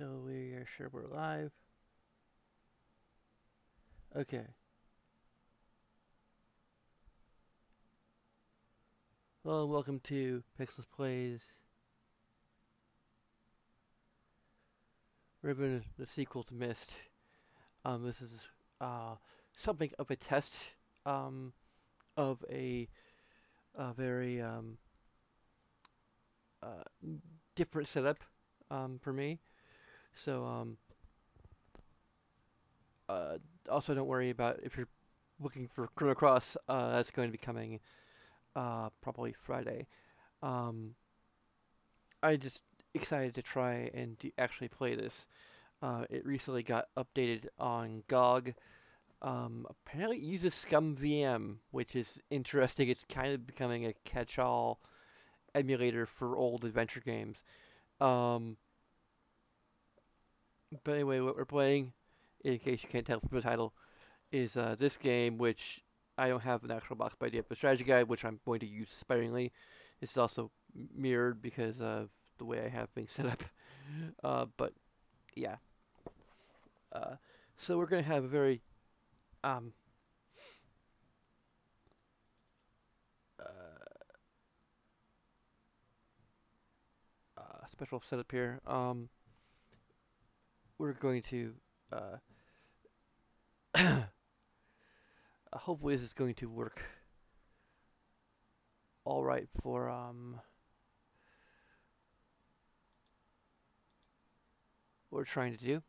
until we are sure we're live. Okay. Well, welcome to Pixels Plays Riven, the sequel to Myst. This is something of a test of a very uh, different setup for me. So also don't worry about if you're looking for Chrono Cross. That's going to be coming probably Friday. I just excited to try and actually play this. It recently got updated on GOG. Apparently it uses Scum VM, which is interesting. It's kind of becoming a catch-all emulator for old adventure games. But anyway, what we're playing, in case you can't tell from the title, is this game, which I don't have an actual box, but I do have the strategy guide, which I'm going to use sparingly. It's also mirrored because of the way I have things set up. But yeah. So we're going to have a very um, special setup here. We're going to hopefully this is going to work all right for what we're trying to do.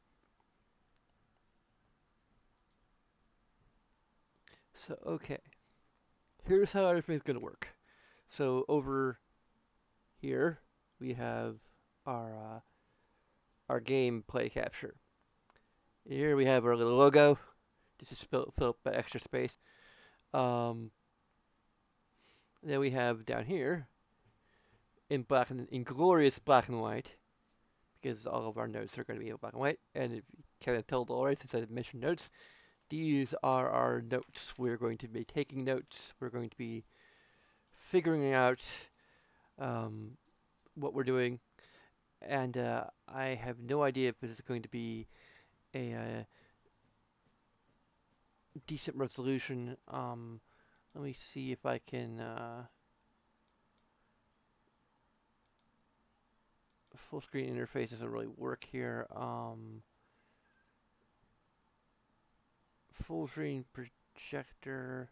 So okay, here's how everything's going to work. So over here we have our gameplay capture. Here we have our little logo. Just fill up that extra space. Then we have down here in glorious black and white, because all of our notes are going to be in black and white. And if you can't tell already, since I mentioned notes, these are our notes. We're going to be taking notes. We're going to be figuring out what we're doing. And I have no idea if this is going to be a decent resolution. Let me see if I can full screen interface doesn't really work here. Full screen projector.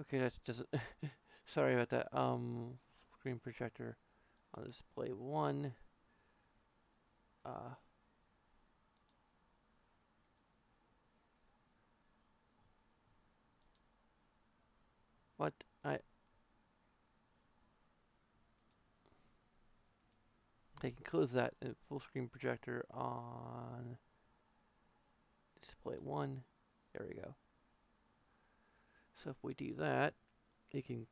Okay, that doesn't. Sorry about that. Screen projector on display 1. What I can close that full screen projector on display 1. There we go. So if we do that, you can.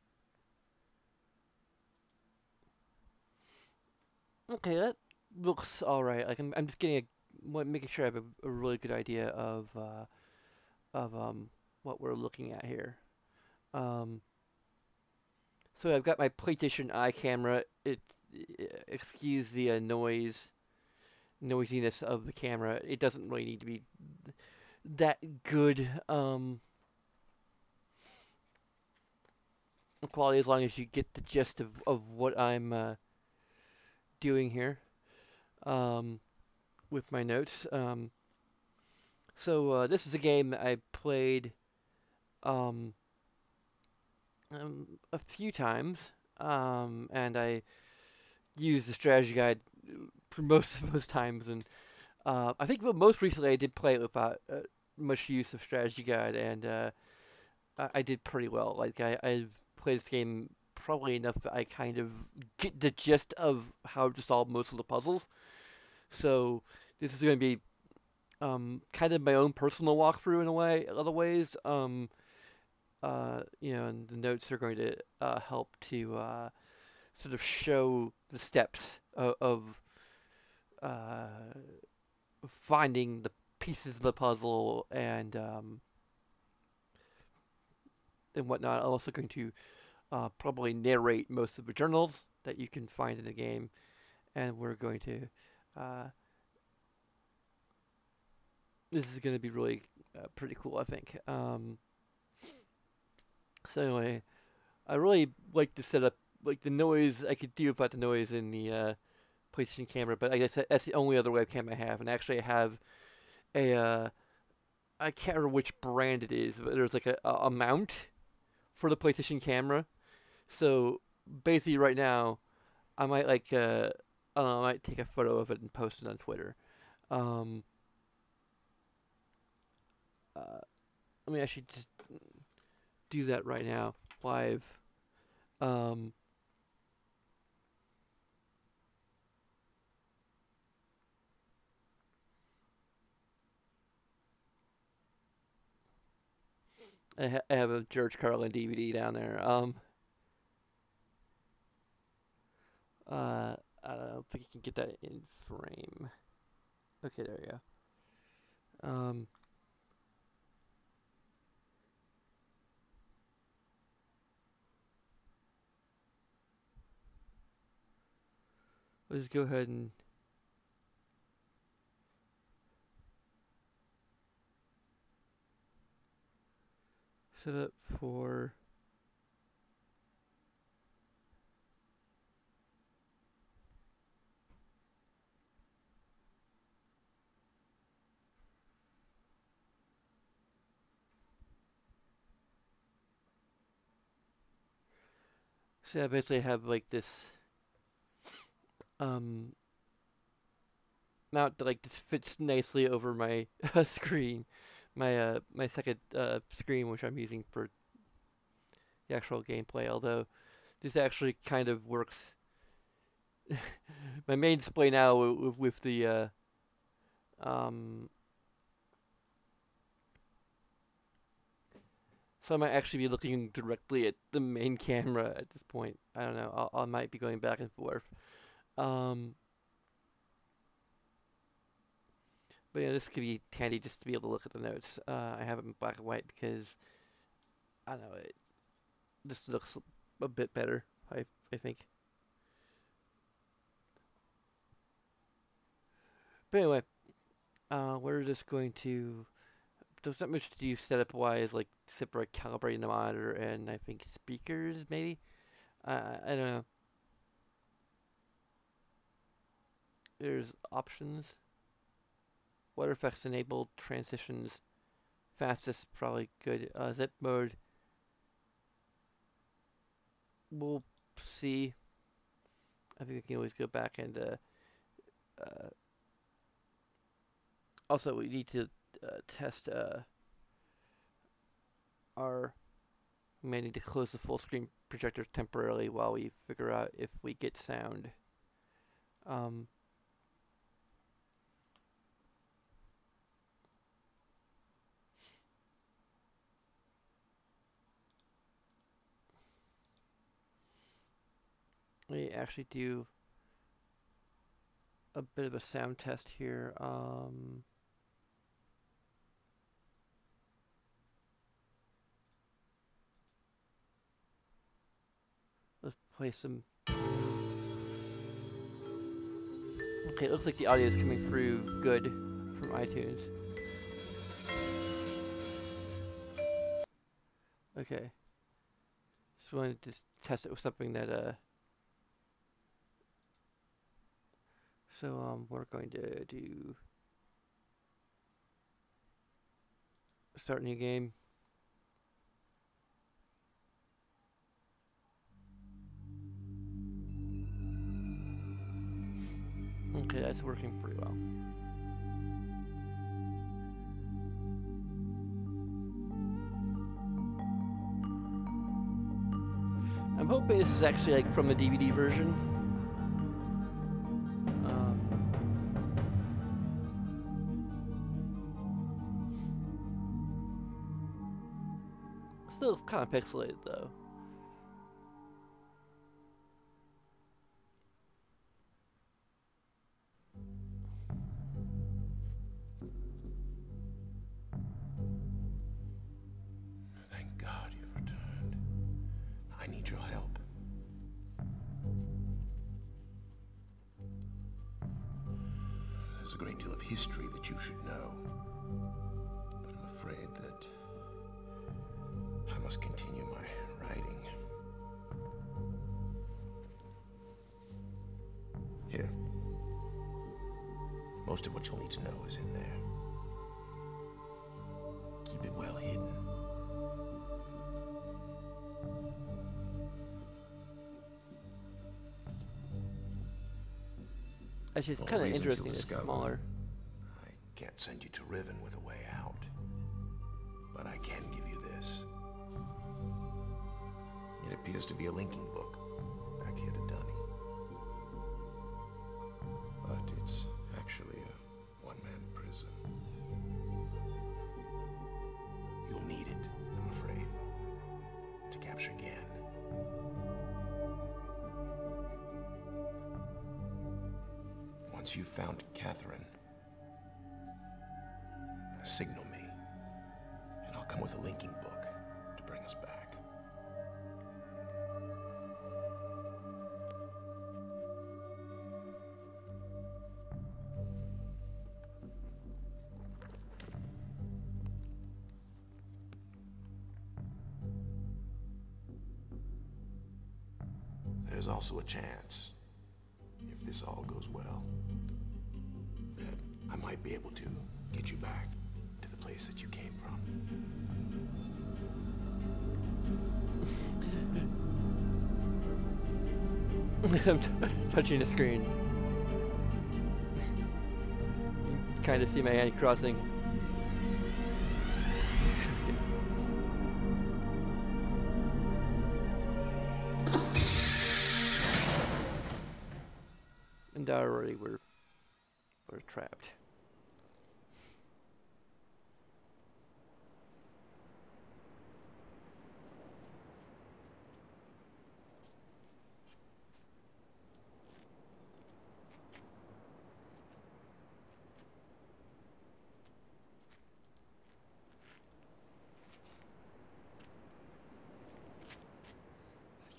Okay, that looks all right. Like I'm just getting making sure I have a really good idea of what we're looking at here. So I've got my PlayStation Eye camera. Excuse the noisiness of the camera. It doesn't really need to be that good quality, as long as you get the gist of what I'm doing here with my notes. So this is a game I played a few times, and I used the strategy guide for most of those times, and I think most recently I did play it without much use of strategy guide, and I did pretty well. Like I've played this game probably enough that I kind of get the gist of how to solve most of the puzzles. So this is going to be kind of my own personal walkthrough in a way, in other ways. And the notes are going to help to sort of show the steps of finding the pieces of the puzzle and whatnot. I'm also going to probably narrate most of the journals that you can find in the game. and we're going to. This is going to be really pretty cool, I think. So anyway, I really like to set up like the noise. I could do about the noise in the PlayStation camera, but I guess that's the only other webcam I have. And actually, I have a I can't remember which brand it is, but there's like a mount for the PlayStation camera. So basically, right now, I might like I don't know, I might take a photo of it and post it on Twitter. Um, I mean, I should just do that right now, live. Um, I have a George Carlin DVD down there. I don't know if I can get that in frame. Okay, there you go. Let's go ahead and set up for. So I basically have like this um mount that like just fits nicely over my screen, my second screen, which I'm using for the actual gameplay. Although this actually kind of works. My main display now with the um. So I might actually be looking directly at the main camera at this point. I don't know. I might be going back and forth. Um, but yeah, this could be handy just to be able to look at the notes. I have it in black and white because I don't know. This looks a bit better. I think. But anyway, we're just going to. There's not much to do setup wise, like separate calibrating the monitor and I think speakers maybe. I don't know. There's options. Water effects enabled, transitions, fastest probably good. Zip mode. We'll see. I think we can always go back and also we need to test our. We may need to close the full screen projector temporarily while we figure out if we get sound. We actually do a bit of a sound test here. Let's play some. Okay, it looks like the audio is coming through good from iTunes. Okay. Just wanted to test it with something that so we're going to do start new game. Okay, that's working pretty well. I'm hoping this is actually like from the DVD version. Still kind of pixelated though. Thank God you've returned. I need your help. There's a great deal of history that you should know. But I'm afraid that I must continue my writing. Here. Most of what you'll need to know is in there. Keep it well hidden. Actually, it's All kind of reasons interesting. you'll It's discover. smaller. I can't send you to Riven with a way out. But I can give you this. It appears to be a linking book. Back here to Dunny. But it's actually a one-man prison. You'll need it, I'm afraid, to capture Gan. Once you've found Catherine, signal me, and I'll come with a linking book to bring us back. There's also a chance, if this all goes well, that I might be able to get you back to the place that you came from. I'm touching the screen. You kind of see my hand crossing. Okay. And already we're trapped.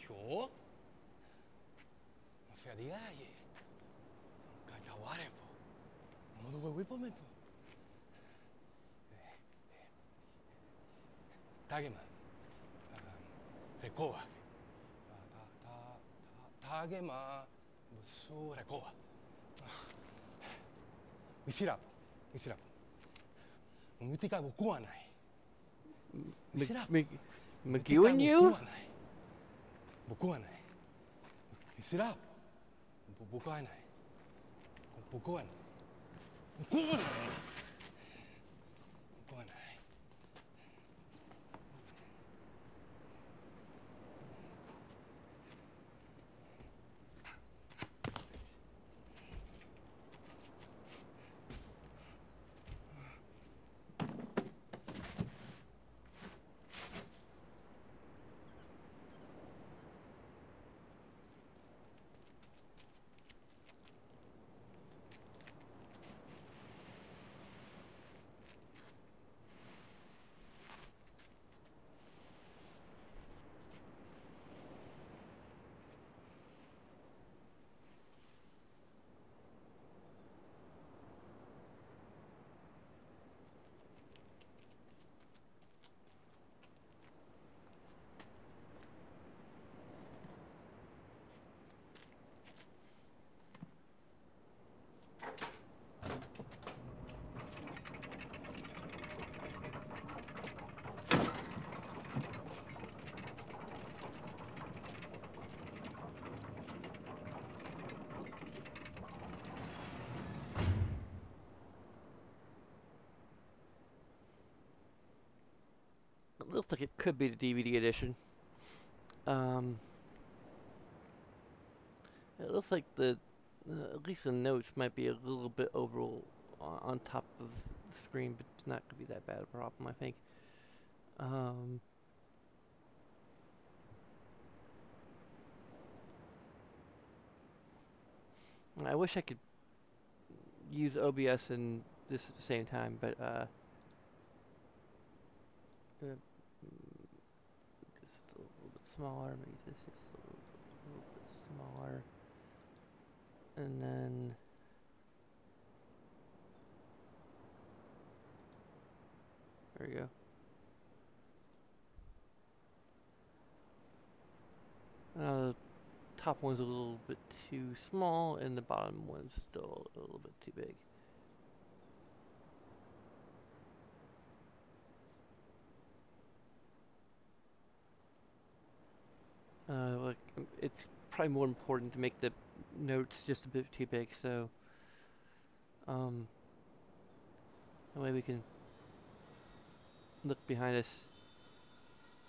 Yo? Feriaje. Kajaware po. Modu wewe po me po. Tagema. Rekoa. Tagema. Busu rekoa. Wisirapo. Wisirapo. Umutika buku anai. McGew and you? Buku anai. Isirap. Buku anai. Buku anai. Buku anai. Buku anai. It looks like it could be the DVD edition. It looks like the at least the notes might be a little bit over on top of the screen, but it's not going to be that bad a problem, I think. I wish I could use OBS and this at the same time, but just a little bit smaller. Maybe this is a little bit smaller, and then There we go. The top one's a little bit too small, and the bottom one's still a little bit too big. Like, it's probably more important to make the notes just a bit too big, so that way we can look behind us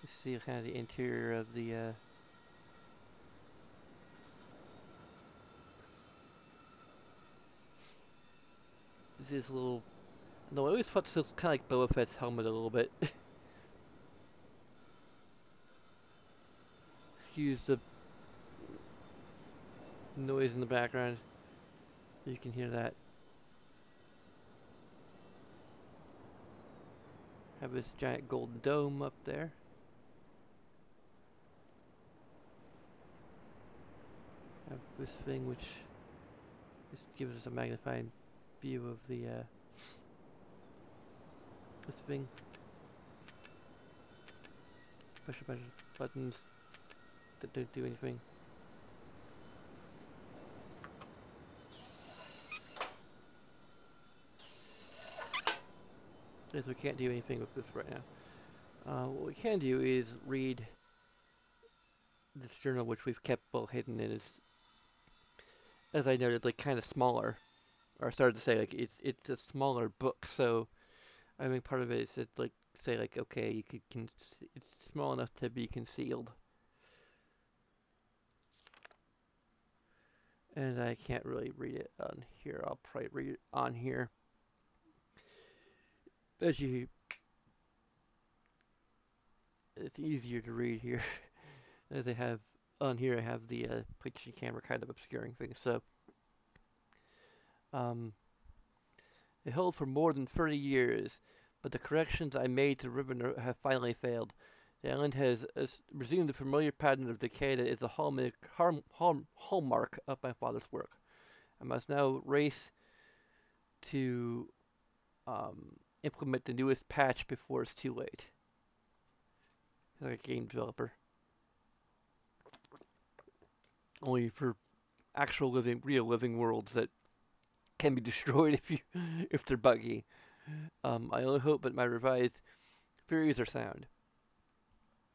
to see kind of the interior of the this little. No, I always thought this was kind of like Boba Fett's helmet a little bit. Excuse the noise in the background. You can hear that. Have this giant golden dome up there. Have this thing which just gives us a magnified view of the this thing. Push a bunch of buttons that don't do anything. Because we can't do anything with this right now. What we can do is read this journal, which we've kept well hidden, and is, as I noted, like kind of smaller. Or I started to say like it's a smaller book, so I think part of it is to like say like okay, you could it's small enough to be concealed, and I can't really read it on here. I'll probably read it on here. As you, it's easier to read here. As I have on here, I have the picture camera kind of obscuring things. So, it held for more than 30 years, but the corrections I made to Riven have finally failed. The island has resumed the familiar pattern of decay that is the hallmark of my father's work. I must now race to implement the newest patch before it's too late. Like a game developer. Only for actual real living worlds that can be destroyed if they're buggy. I only hope that my revised theories are sound.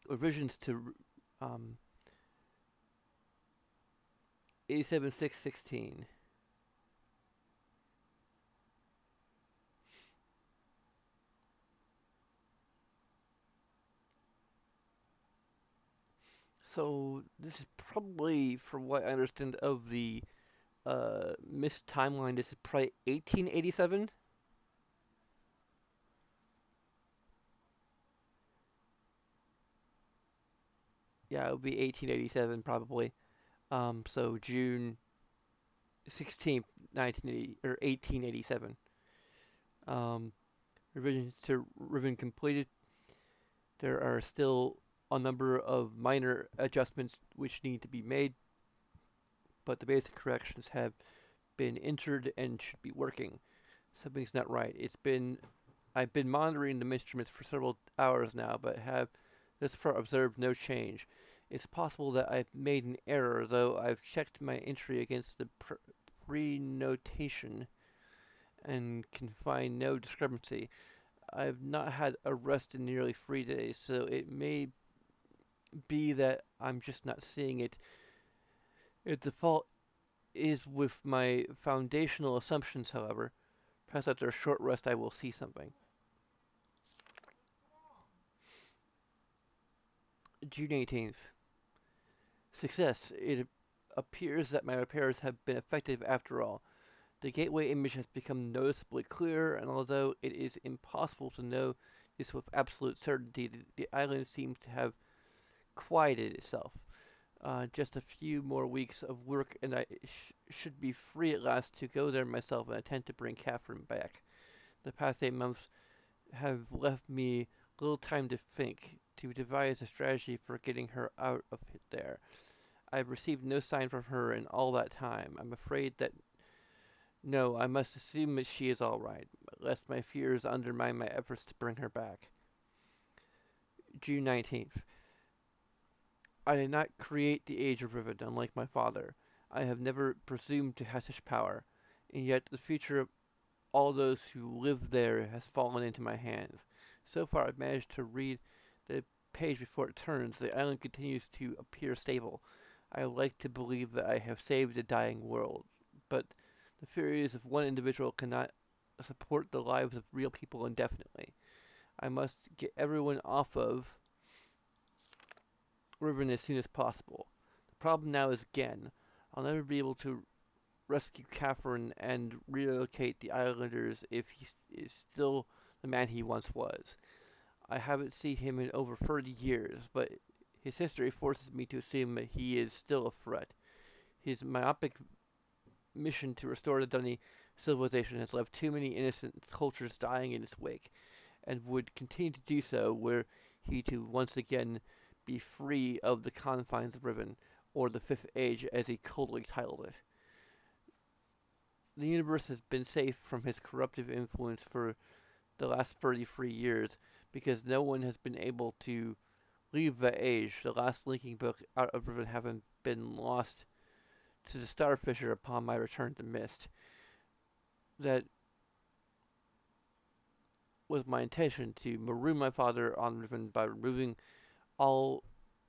Revisions to 87616. So this is probably, from what I understand of the Myst timeline, this is probably 1887. Yeah, it would be 1887 probably. So June 16th, 1980 or 1887. Revisions to Riven completed. There are still a number of minor adjustments which need to be made, but the basic corrections have been entered and should be working. Something's not right. I've been monitoring the instruments for several hours now, but have thus far observed no change. It's possible that I've made an error, though I've checked my entry against the pre-notation and can find no discrepancy. I've not had a rest in nearly 3 days, so it may be that I'm just not seeing it. If the fault is with my foundational assumptions, however, perhaps after a short rest I will see something. June 18th. Success. It appears that my repairs have been effective after all. The gateway image has become noticeably clearer, and although it is impossible to know this with absolute certainty, the island seems to have quieted itself. Just a few more weeks of work, and I should be free at last to go there myself and attempt to bring Catherine back. The past 8 months have left me little time to think, to devise a strategy for getting her out of there. I've received no sign from her in all that time. I'm afraid that... No, I must assume that she is all right, lest my fears undermine my efforts to bring her back. June 19th. I did not create the Age of Riven, unlike my father. I have never presumed to have such power, and yet the future of all those who live there has fallen into my hands. So far, I've managed to read the page before it turns. The island continues to appear stable. I like to believe that I have saved a dying world, but the furies of one individual cannot support the lives of real people indefinitely. I must get everyone off of Riven as soon as possible. The problem now is Gen. I'll never be able to rescue Catherine and relocate the islanders if he is still the man he once was. I haven't seen him in over 30 years, but his history forces me to assume that he is still a threat. His myopic mission to restore the Dunny civilization has left too many innocent cultures dying in its wake, and would continue to do so were he to once again be free of the confines of Riven, or the Fifth Age as he coldly titled it. The universe has been safe from his corruptive influence for the last 33 years, because no one has been able to leave the age, the last linking book out of Riven having been lost to the Starfisher upon my return to Myst. That was my intention, to maroon my father on Riven by removing all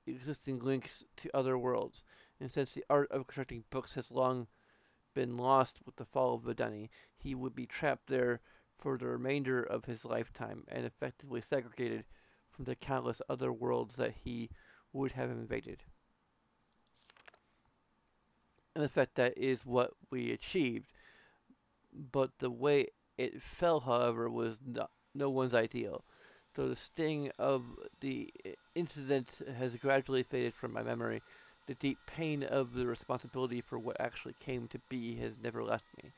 existing links to other worlds. And since the art of constructing books has long been lost with the fall of the Dunny, he would be trapped there for the remainder of his lifetime and effectively segregated from the countless other worlds that he would have invaded. In effect, that is what we achieved, but the way it fell, however, was no one's ideal. Though the sting of the incident has gradually faded from my memory, the deep pain of the responsibility for what actually came to be has never left me.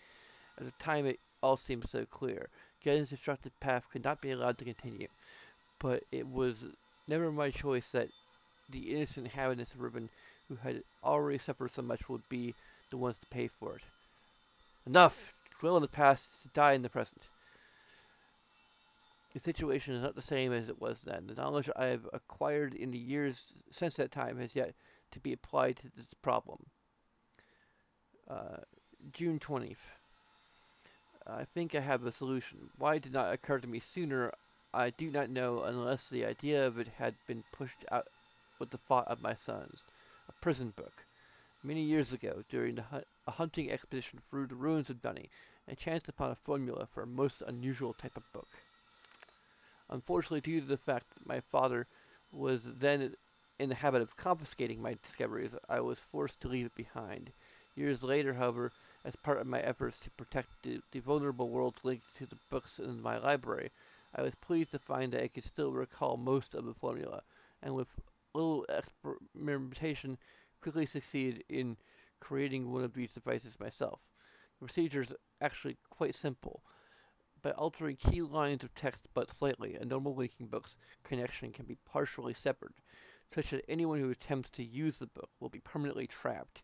At the time, it all seemed so clear. Gen's destructive path could not be allowed to continue, but it was never my choice that the innocent inhabitants of Riven, who had already suffered so much, would be the ones to pay for it. Enough! To dwell in the past, to die in the present. The situation is not the same as it was then. The knowledge I have acquired in the years since that time has yet to be applied to this problem. June 20th. I think I have a solution. Why it did not occur to me sooner, I do not know, unless the idea of it had been pushed out with the thought of my sons. A prison book. Many years ago, during a hunting expedition through the ruins of Dunny, I chanced upon a formula for a most unusual type of book. Unfortunately, due to the fact that my father was then in the habit of confiscating my discoveries, I was forced to leave it behind. Years later, however, as part of my efforts to protect the vulnerable worlds linked to the books in my library, I was pleased to find that I could still recall most of the formula, and with little experimentation, quickly succeeded in creating one of these devices myself. The procedure is actually quite simple. By altering key lines of text but slightly, a normal linking book's connection can be partially severed, such that anyone who attempts to use the book will be permanently trapped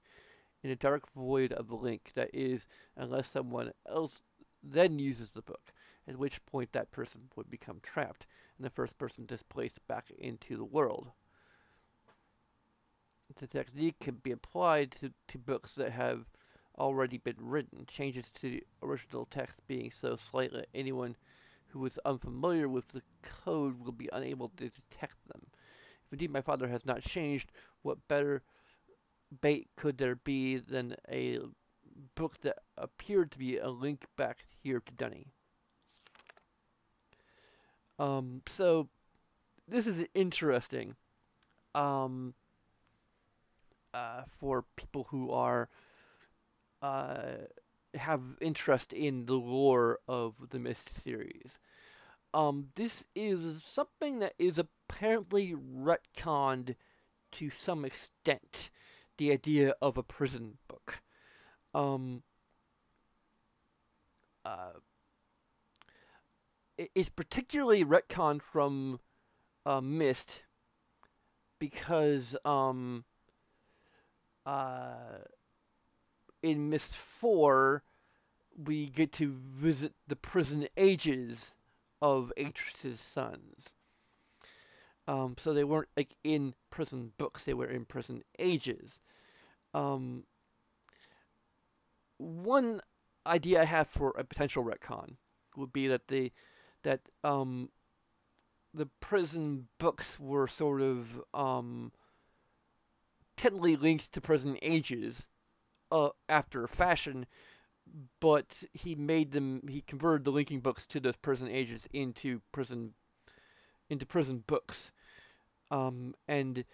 in a dark void of the link, that is, unless someone else then uses the book, at which point that person would become trapped, and the first person displaced back into the world. The technique can be applied to books that have already been written, changes to the original text being so slight that anyone who is unfamiliar with the code will be unable to detect them. If indeed my father has not changed, what better bait could there be than a book that appeared to be a link back here to Dunny? So this is interesting for people who are have interest in the lore of the Myst series. This is something that is apparently retconned to some extent, the idea of a prison book. It's particularly retconned from Myst because in Myst 4, we get to visit the prison ages of Atrus's sons. So they weren't like in prison books; they were in prison ages. Um, One idea I have for a potential retcon would be that the prison books were sort of technically linked to prison ages after a fashion, but he converted the linking books to those prison ages into prison books. And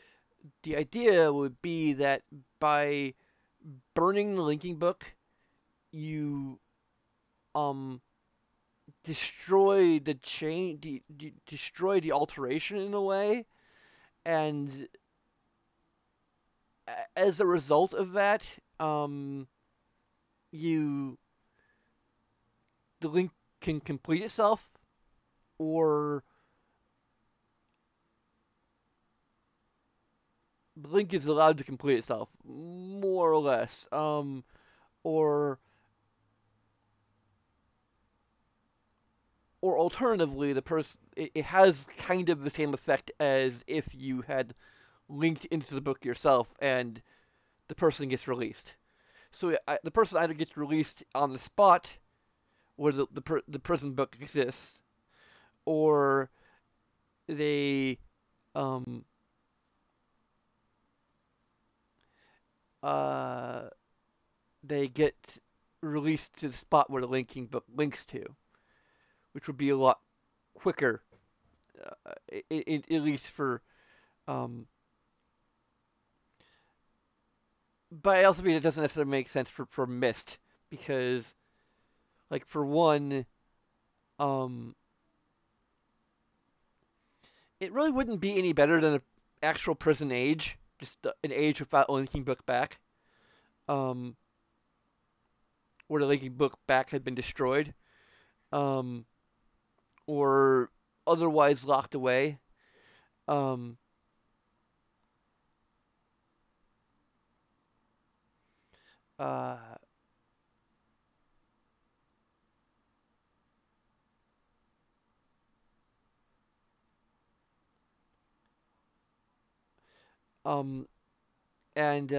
the idea would be that by burning the linking book, you destroy the chain, destroy the alteration in a way, and as a result of that, you the link can complete itself, or the link is allowed to complete itself, more or less, or alternatively, it has kind of the same effect as if you had linked into the book yourself, and the person gets released. So the person either gets released on the spot where the prison book exists, or they they get released to the spot where the linking book links to, which would be a lot quicker, at least for. But I also think it doesn't necessarily make sense for Myst, because, like, for one, it really wouldn't be any better than an actual prison age, just an age without a linking book back, where the linking book back had been destroyed, or otherwise locked away. Um, uh, um, and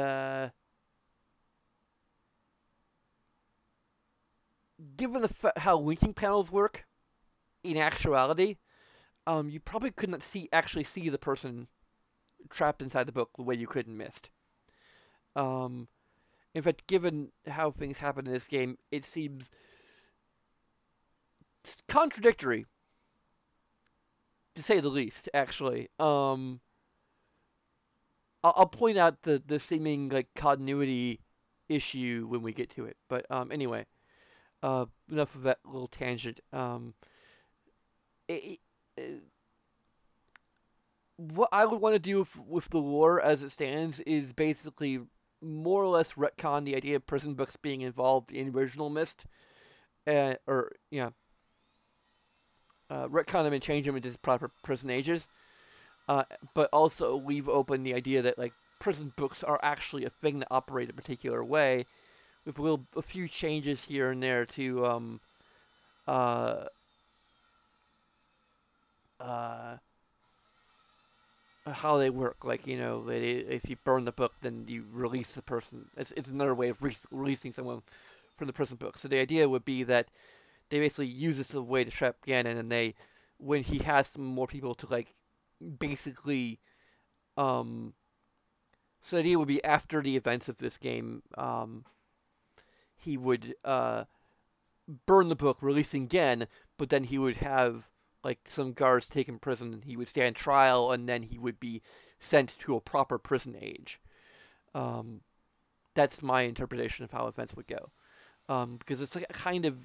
given how linking panels work, in actuality, you probably could not actually see the person trapped inside the book the way you could in Myst. In fact, given how things happen in this game, it seems contradictory, to say the least. Actually, I'll point out the seeming like continuity issue when we get to it. But anyway, enough of that little tangent. It, what I would want to do with the lore as it stands is basically more or less retcon the idea of prison books being involved in original Myst, retcon them and change them into proper prison ages, but also leave open the idea that like prison books are actually a thing that operate a particular way, with a few changes here and there to how they work. Like, if you burn the book, then you release the person. It's another way of releasing someone from the prison book. So the idea would be that they basically use this as a way to trap Ganon, and when he has some more people to like, basically, so the idea would be after the events of this game, he would burn the book, releasing Gen, but then he would have like some guards take him to prison, he would stand trial, and then he would be sent to a proper prison age. That's my interpretation of how events would go. Because it's like kind of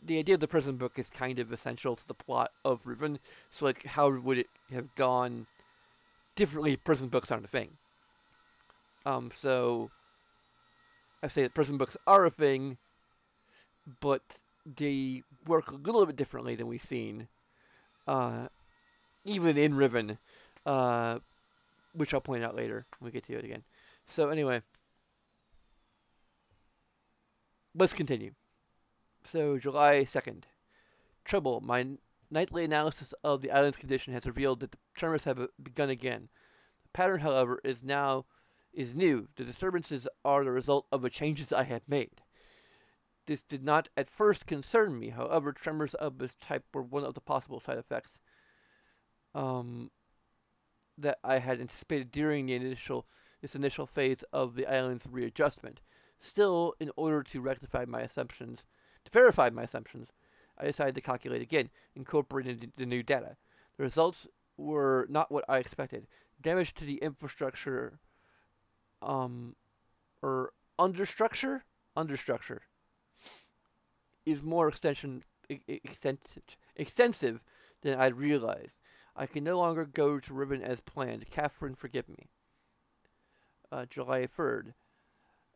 the idea of the prison book is kind of essential to the plot of Riven. So like, how would it have gone differently if prison books aren't a thing? So I say that prison books are a thing, but they work a little bit differently than we've seen, even in Riven, which I'll point out later when we get to it again. So anyway, let's continue. So July 2nd. Trouble, my Nightly analysis of the island's condition has revealed that the tremors have begun again. The pattern, however, is new. The disturbances are the result of the changes I have made. This did not at first concern me. However, tremors of this type were one of the possible side effects that I had anticipated during this initial phase of the island's readjustment. Still, in order to verify my assumptions, I decided to calculate again, incorporating the new data. The results were not what I expected. Damage to the infrastructure, or understructure, is more extensive than I'd realized. I can no longer go to Riven as planned. Catherine, forgive me. July 3rd.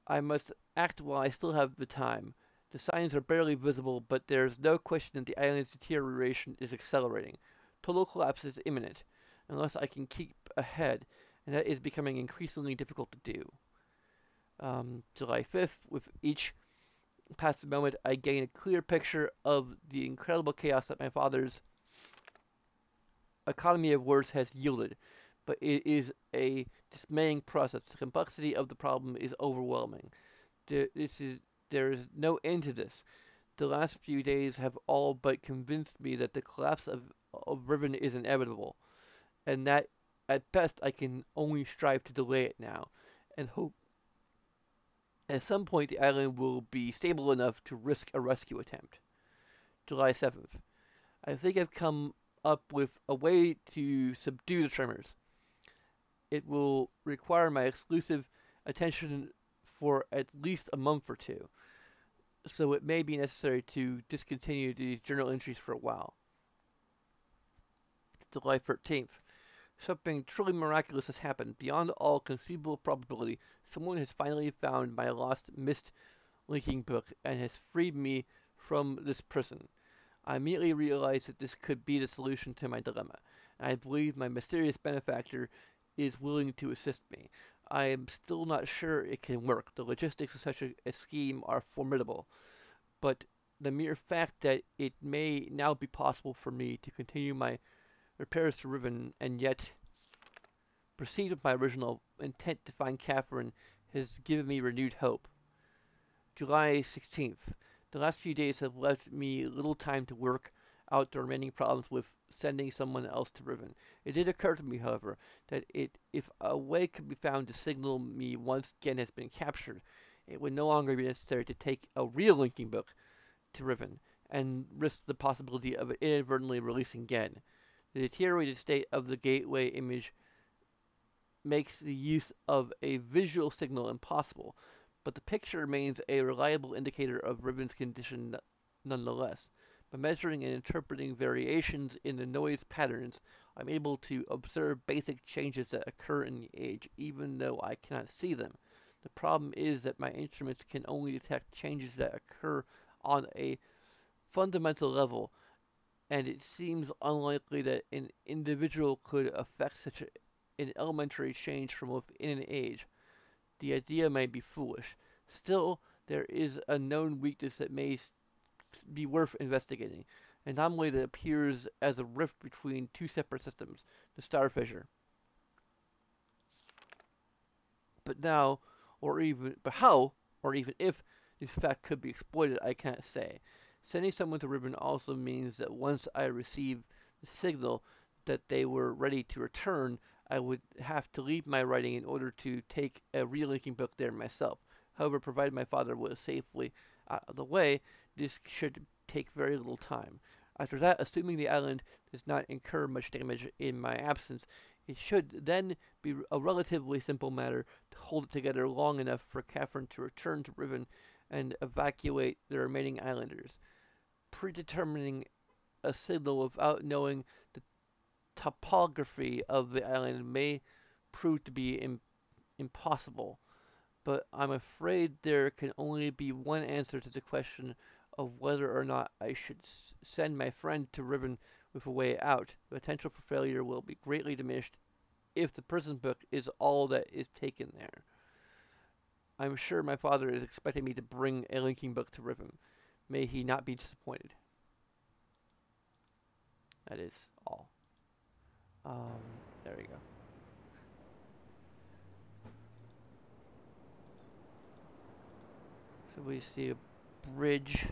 I must act while I still have the time. The signs are barely visible, but there's no question that the island's deterioration is accelerating. Total collapse is imminent, unless I can keep ahead, and that is becoming increasingly difficult to do. July 5th. With each passing moment, I gain a clear picture of the incredible chaos that my father's economy of words has yielded, but it is a dismaying process. The complexity of the problem is overwhelming. There is no end to this. The last few days have all but convinced me that the collapse of Riven is inevitable, and that at best I can only strive to delay it now, and hope at some point the island will be stable enough to risk a rescue attempt. July 7th. I think I've come up with a way to subdue the tremors. It will require my exclusive attention for at least a month or two, so it may be necessary to discontinue these journal entries for a while. July 13th. Something truly miraculous has happened. Beyond all conceivable probability, someone has finally found my lost Myst linking book and has freed me from this prison. I immediately realized that this could be the solution to my dilemma, and I believe my mysterious benefactor is willing to assist me. I am still not sure it can work. The logistics of such a scheme are formidable, but the mere fact that it may now be possible for me to continue my repairs to Riven and yet proceed with my original intent to find Catherine has given me renewed hope. July 16th. The last few days have left me little time to work out the remaining problems with sending someone else to Riven. It did occur to me, however, that if a way could be found to signal me once Gen has been captured, it would no longer be necessary to take a real linking book to Riven and risk the possibility of inadvertently releasing Gen. The deteriorated state of the gateway image makes the use of a visual signal impossible, but the picture remains a reliable indicator of Riven's condition nonetheless. By measuring and interpreting variations in the noise patterns, I'm able to observe basic changes that occur in the age, even though I cannot see them. The problem is that my instruments can only detect changes that occur on a fundamental level, and it seems unlikely that an individual could affect such an elementary change from within an age. The idea may be foolish. Still, there is a known weakness that may be worth investigating, an anomaly that appears as a rift between two separate systems, the star fissure. But how, or even if this fact could be exploited, I can't say. Sending someone to Riven also means that once I receive the signal that they were ready to return, I would have to leave my writing in order to take a relinking book there myself. However, provided my father was safely out of the way, this should take very little time. After that, assuming the island does not incur much damage in my absence, it should then be a relatively simple matter to hold it together long enough for Catherine to return to Riven and evacuate the remaining islanders. Predetermining a signal without knowing the topography of the island may prove to be impossible, but I'm afraid there can only be one answer to the question of whether or not I should send my friend to Riven with a way out. The potential for failure will be greatly diminished if the prison book is all that is taken there. I'm sure my father is expecting me to bring a linking book to Riven. May he not be disappointed. That is all. There we go. So we see a bridge.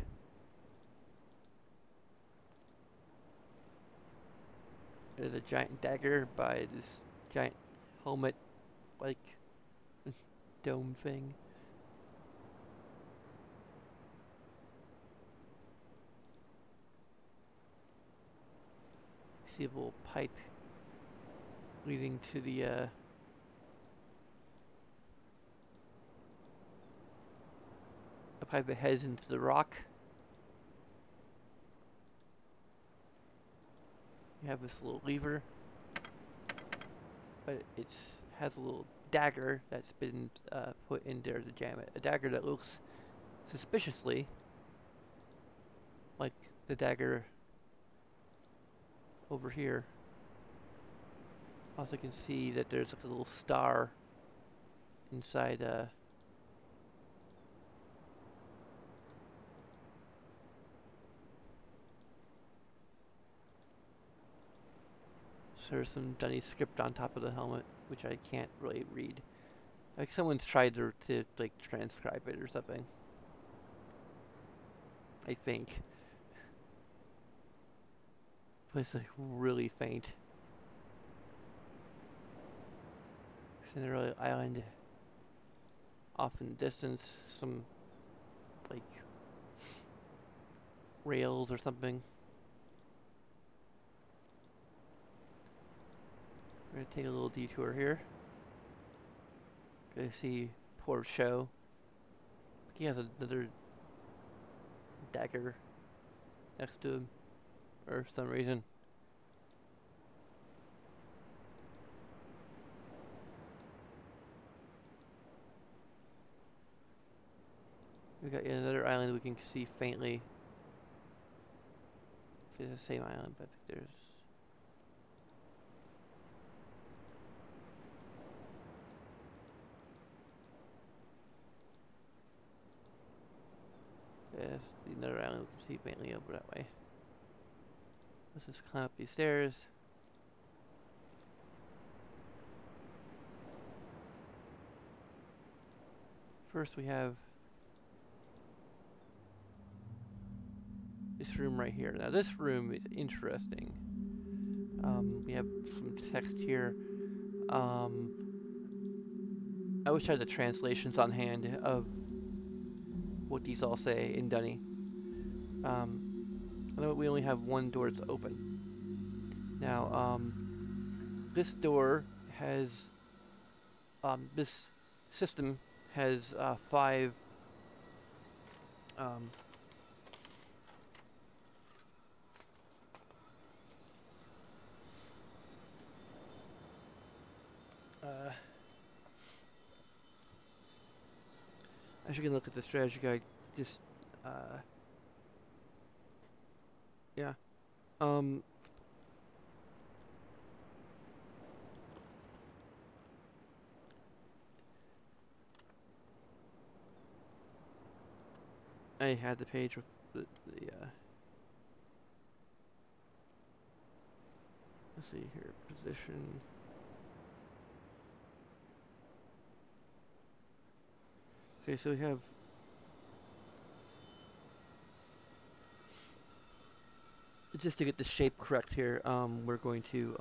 There's a giant dagger by this giant helmet, like dome thing. See a little pipe leading to the a pipe that heads into the rock. You have this little lever, but it has a little dagger that's been put in there to jam it. A dagger that looks suspiciously like the dagger over here. Also can see that there's like a little star inside so there's some dunny script on top of the helmet, which I can't really read. Like someone's tried to like transcribe it or something. I think. But it's like really faint. Cinderella Island. Off in the distance, some like rails or something. We're gonna take a little detour here. Gonna see poor Show. He has another dagger next to him, for some reason. We got yet another island we can see faintly. If it's the same island, but I think there's... Yes, another island we can see faintly over that way. Let's just climb up these stairs. First we have this room right here. Now this room is interesting. We have some text here. I wish I had the translations on hand of what these all say in Dunny. I know we only have one door that's open. Now, this door has, this system has 5 I should look at the strategy guide. Just, yeah. I had the page with the let's see here, position. Okay, so we have just to get the shape correct here, we're going to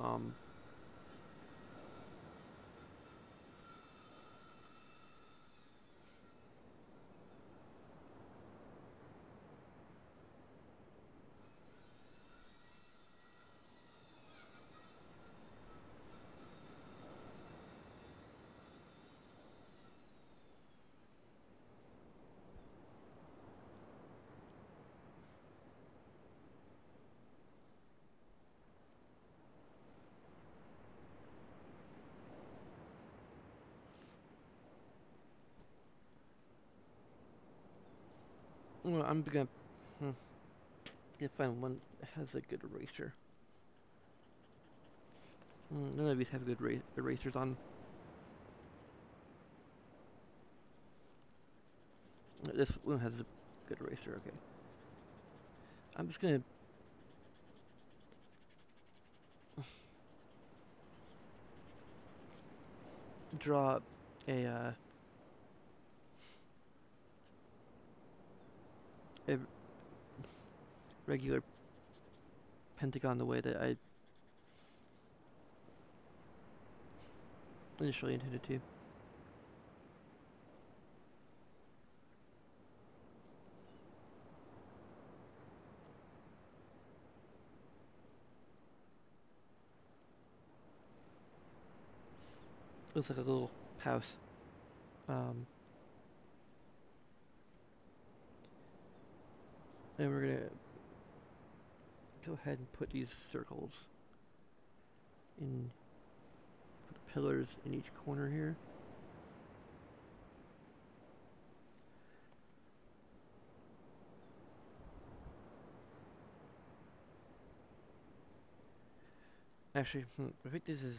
well, I'm gonna find one that has a good eraser. None of these have good erasers on. This one has a good eraser, okay. I'm just gonna draw a regular pentagon the way that I initially intended to. Looks like a little house. And we're gonna go ahead and put these circles in, put the pillars in each corner here. Actually, I think this is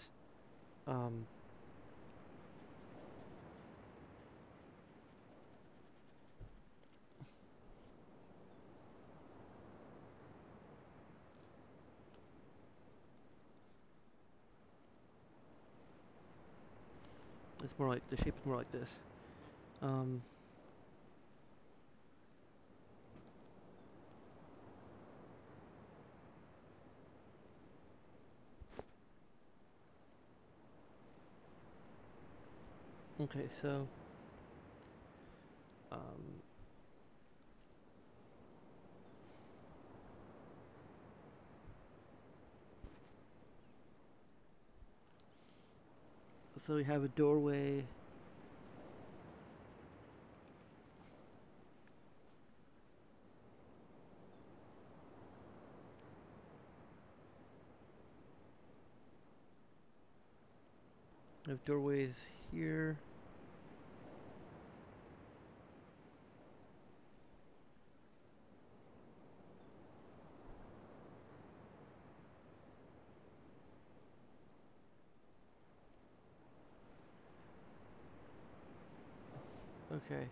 it's more like, the shape is more like this. Okay, so so we have a doorway. We have doorways here. Okay.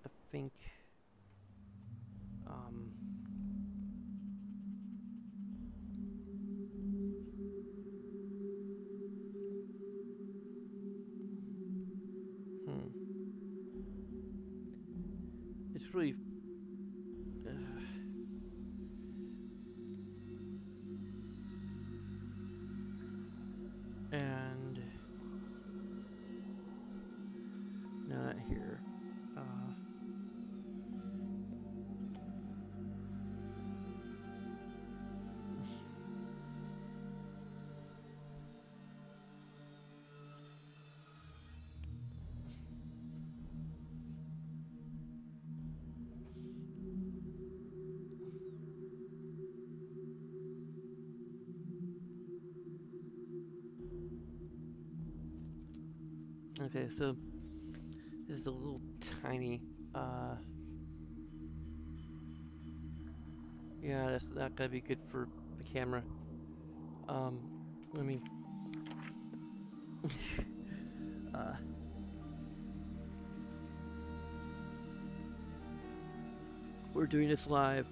I think it's really and no, not here. Okay, so this is a little tiny. Yeah, that's not gonna be good for the camera. Let me. We're doing this live.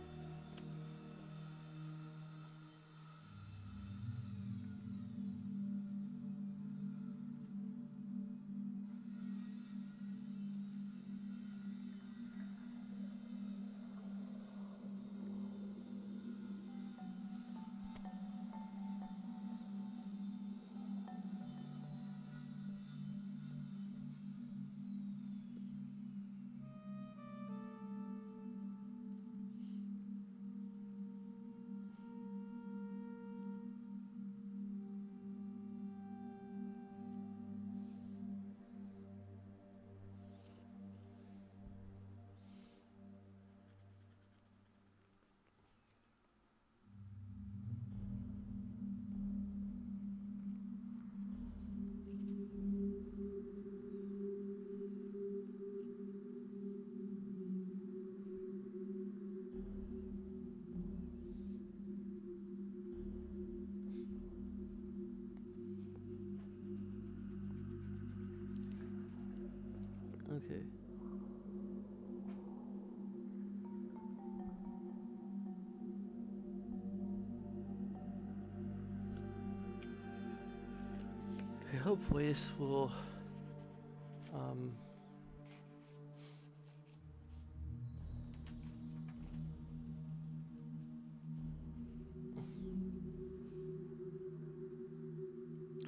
hopefully this will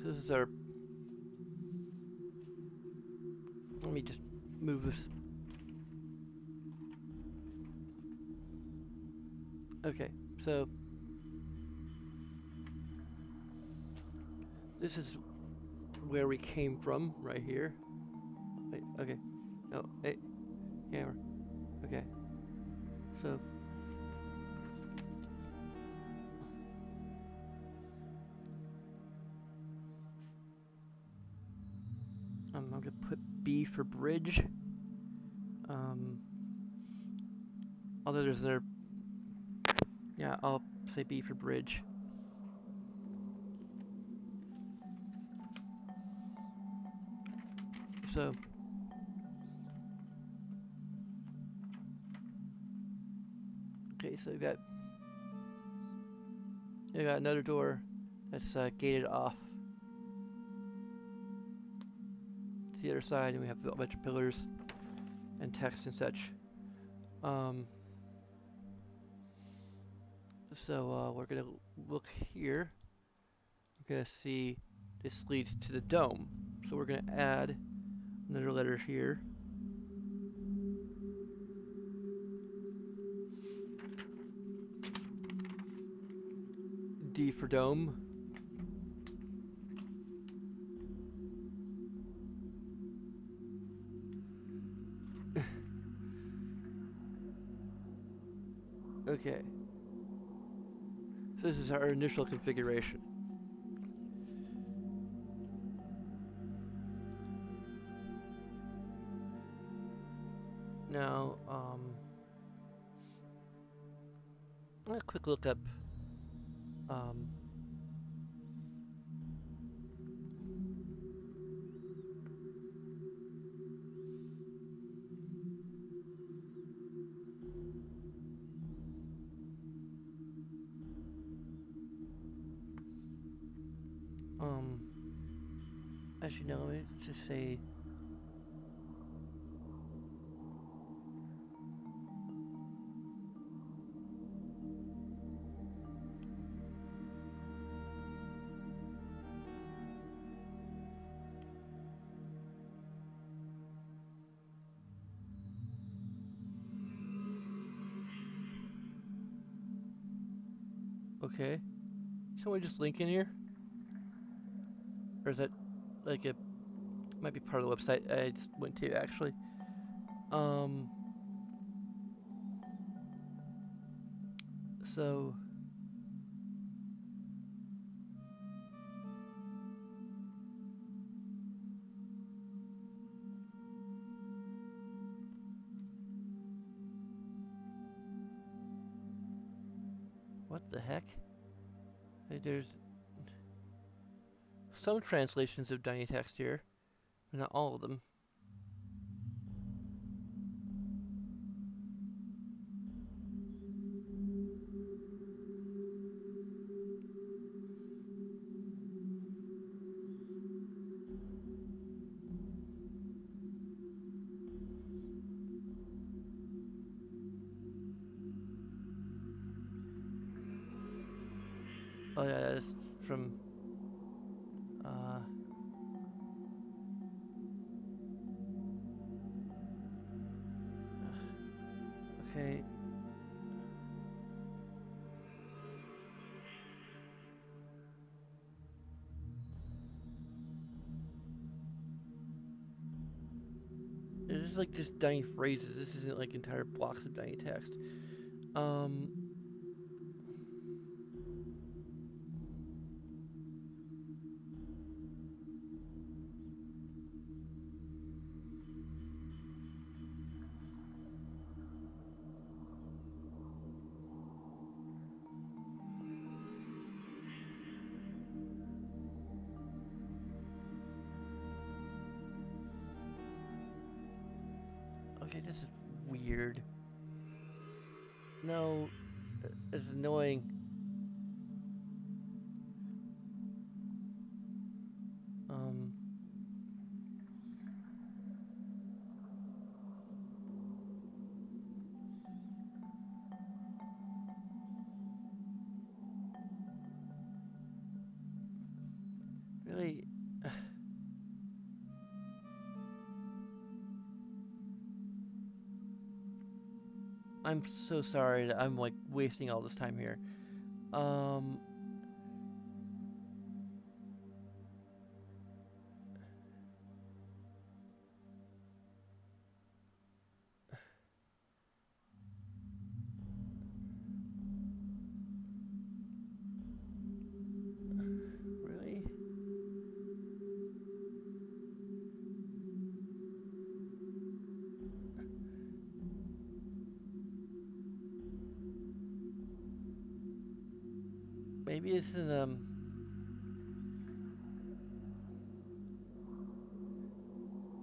this is our, let me just move this. Okay, so this is where we came from, right here. Wait, okay. No, hey, camera. Okay. So I'm gonna put B for bridge. Although there's another, yeah, I'll say B for bridge. So okay, so we got another door that's gated off to the other side, and we have a bunch of pillars and text and such. So we're gonna look here. We're gonna see this leads to the dome. So we're gonna add another letter here. D for dome. Okay. So this is our initial configuration. Now, a quick look up actually no, let me just say okay. Someone just link in here? Or is that like a, might be part of the website I just went to actually. So what the heck? There's some translations of Tiny Text here, but not all of them. Oh yeah, that's from okay. This is like just tiny phrases. This isn't like entire blocks of tiny text. Okay, this is weird. No, it's annoying. really. I'm so sorry that I'm like wasting all this time here. Um. Really? Maybe it's in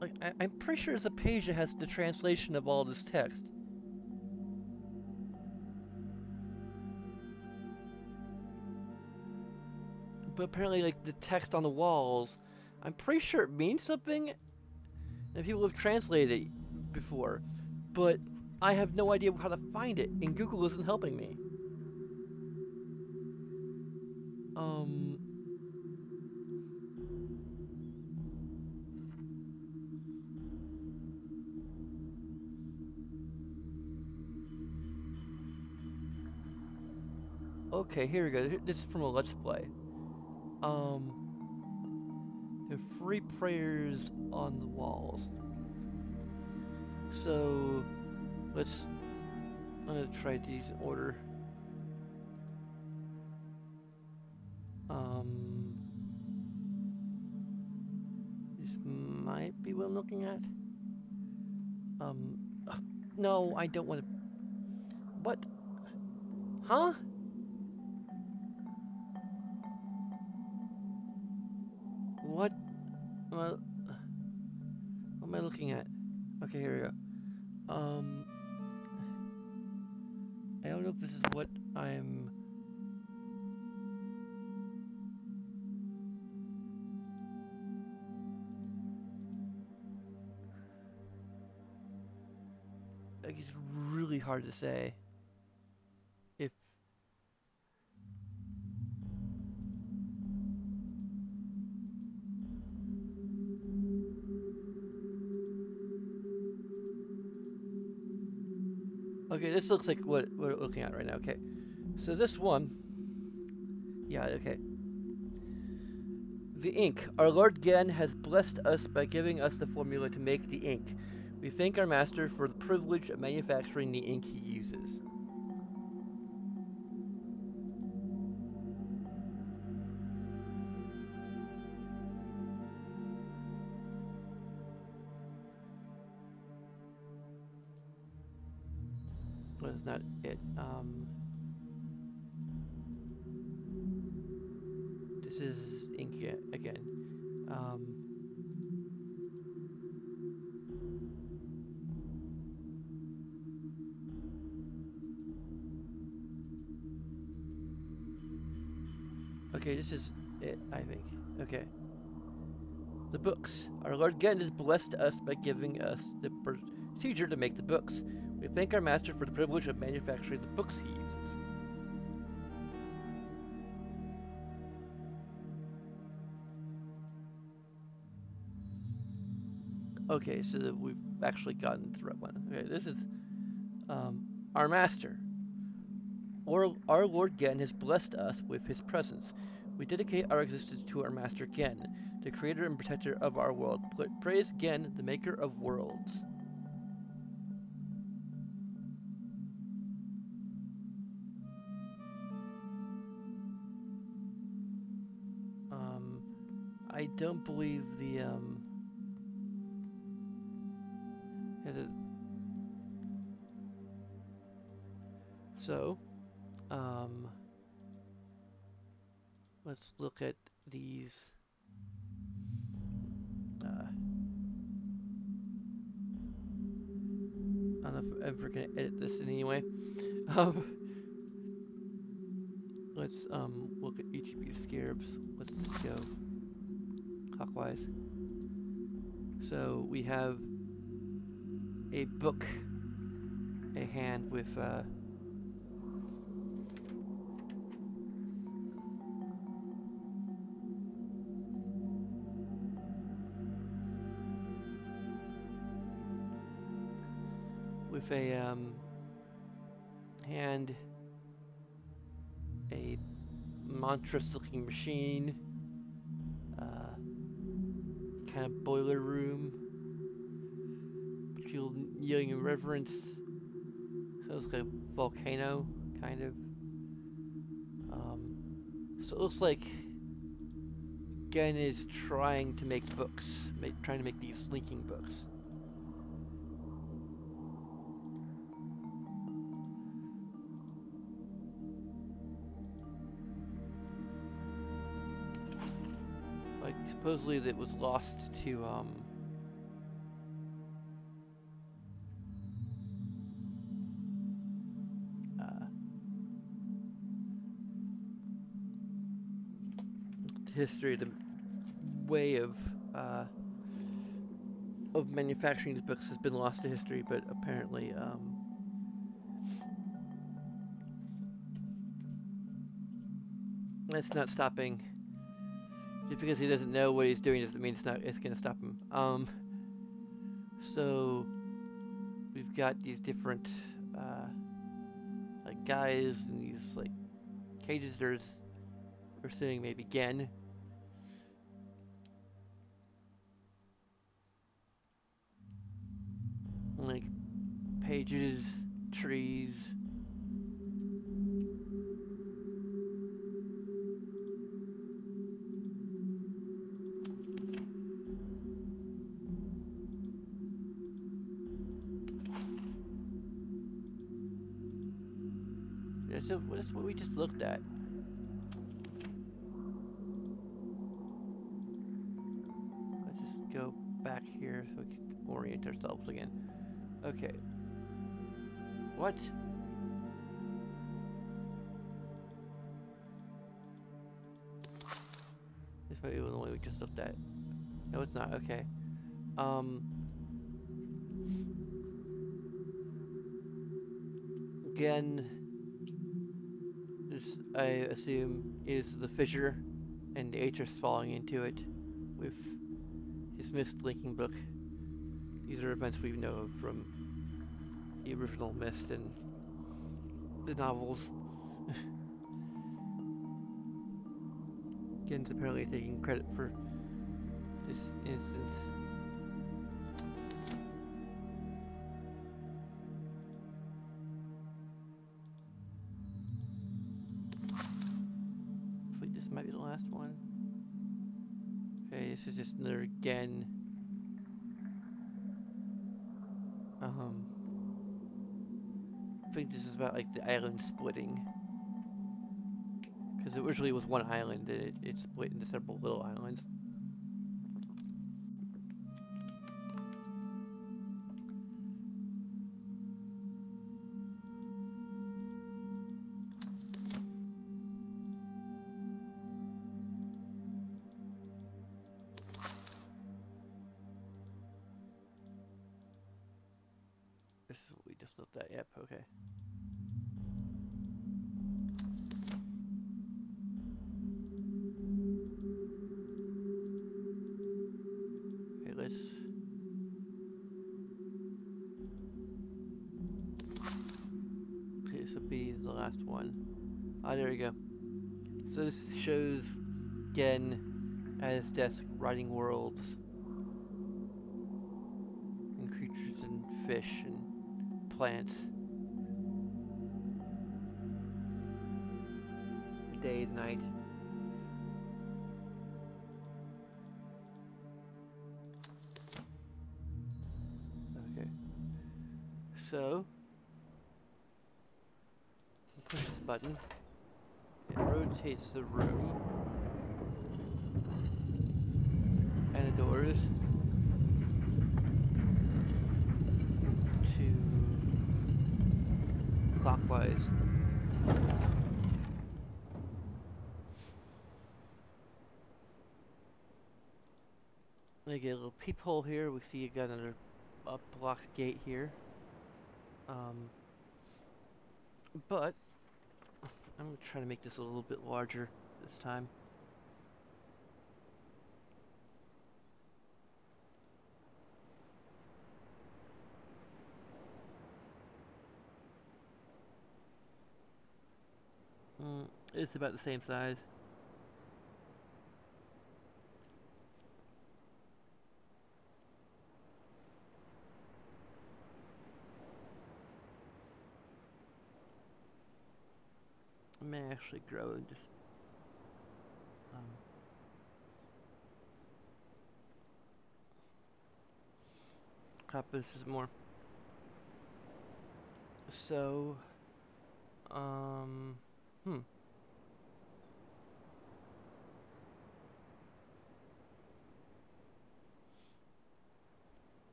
like I'm pretty sure it's a page that has the translation of all this text. But apparently, like the text on the walls, I'm pretty sure it means something, and people have translated it before, but I have no idea how to find it, and Google isn't helping me. Um. Okay, here we go. This is from a Let's Play. There are free prayers on the walls. So, I'm gonna try these in order. This might be what I'm looking at. No, I don't want to. What? Huh? What? What am I looking at? Okay, here we go. I don't know if this is what I'm. Like, it's really hard to say. If. Okay, this looks like what we're looking at right now. Okay, so this one. Yeah, okay. The ink. Our Lord Gen has blessed us by giving us the formula to make the ink. We thank our master for the privilege of manufacturing the ink he uses. Well, that's not it. This is ink again. Okay, this is it, I think. Okay. The books. Our Lord Gen has blessed us by giving us the procedure to make the books. We thank our master for the privilege of manufacturing the books he uses. Okay, so we've actually gotten to the right one. Okay, this is our master. Our Lord Gen has blessed us with his presence. We dedicate our existence to our master Gen, the creator and protector of our world. Praise Gen, the maker of worlds. I don't believe the so let's look at these. I don't know if I'm ever gonna edit this in any way. Let's look at each of these scarabs. Let's just go clockwise. So we have a book, a hand with with a hand, a monstrous-looking machine, kind of boiler room, people yelling in reverence. Sounds like a volcano, kind of. So it looks like Gen is trying to make books, trying to make these linking books. Like, supposedly that was lost to, history, the way of manufacturing these books has been lost to history, but apparently, that's not stopping. Just because he doesn't know what he's doing doesn't mean it's gonna stop him. So we've got these different like guys in these like cages. We're seeing maybe Gen. Like pages, trees. That's what we just looked at. Let's just go back here so we can orient ourselves again. Okay. What? This might be the one we just looked at. No, it's not. Okay. Again, this, I assume, is the fissure, and Atris falling into it with his Myst linking book. These are events we know of from the original Myst and the novels. Gen's apparently taking credit for this instance. Wait, this might be the last one. Okay, this is just another Gen. I think this is about like the island splitting. Because it originally was one island and it split into several little islands. This is what we just looked at. Yep, okay. Okay, let's... Okay, this will be the last one. Ah, there we go. So this shows Gen at his desk writing worlds and creatures and fish and plants. Day and night. Okay. So push this button. It rotates the room and the doors to clockwise. We get a little peephole here. We see you got another blocked gate here. But I'm gonna try to make this a little bit larger this time. It's about the same size. I may actually grow and just crop this more. So, hmm.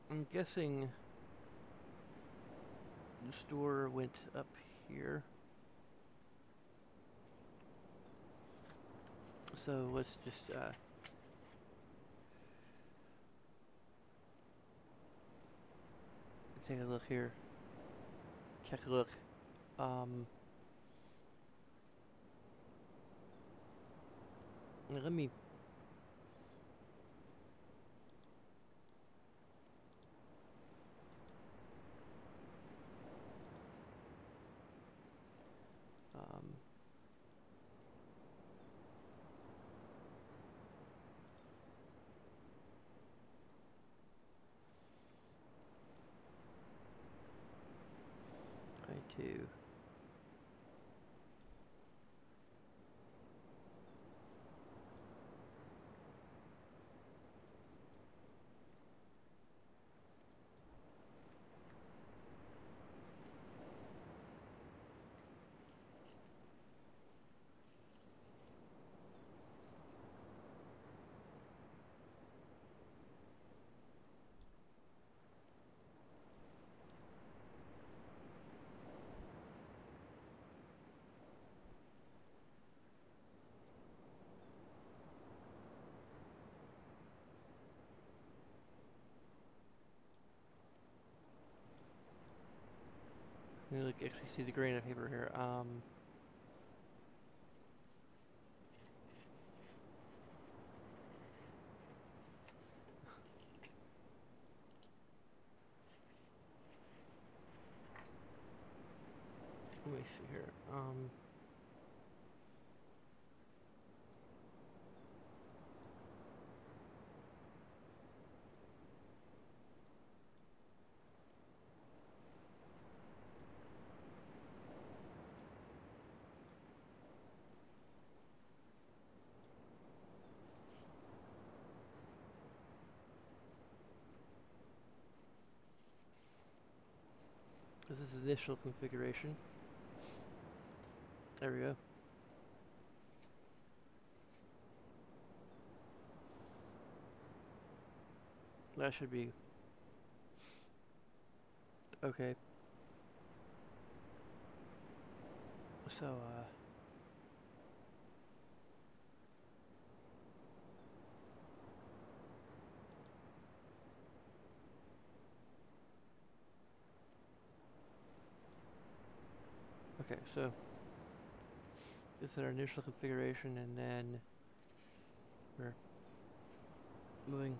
I'm guessing the store went up here. So let's just take a look here. Check a look. Let me try to look, actually see the grain of paper here. Let me see here. This is initial configuration. There we go. That should be okay. So, okay, so this is our initial configuration, and then we're moving.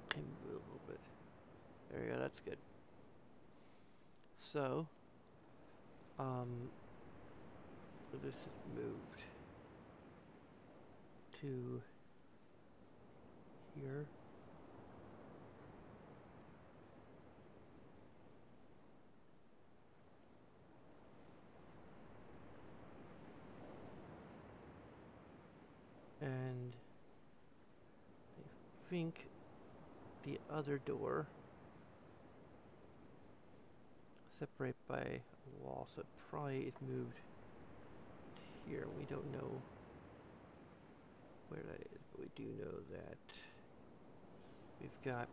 Okay, move a little bit. There you go, that's good. So, this is moved to here. And I think the other door separate by a wall, so it probably is moved here. We don't know where that is, but we do know that we've got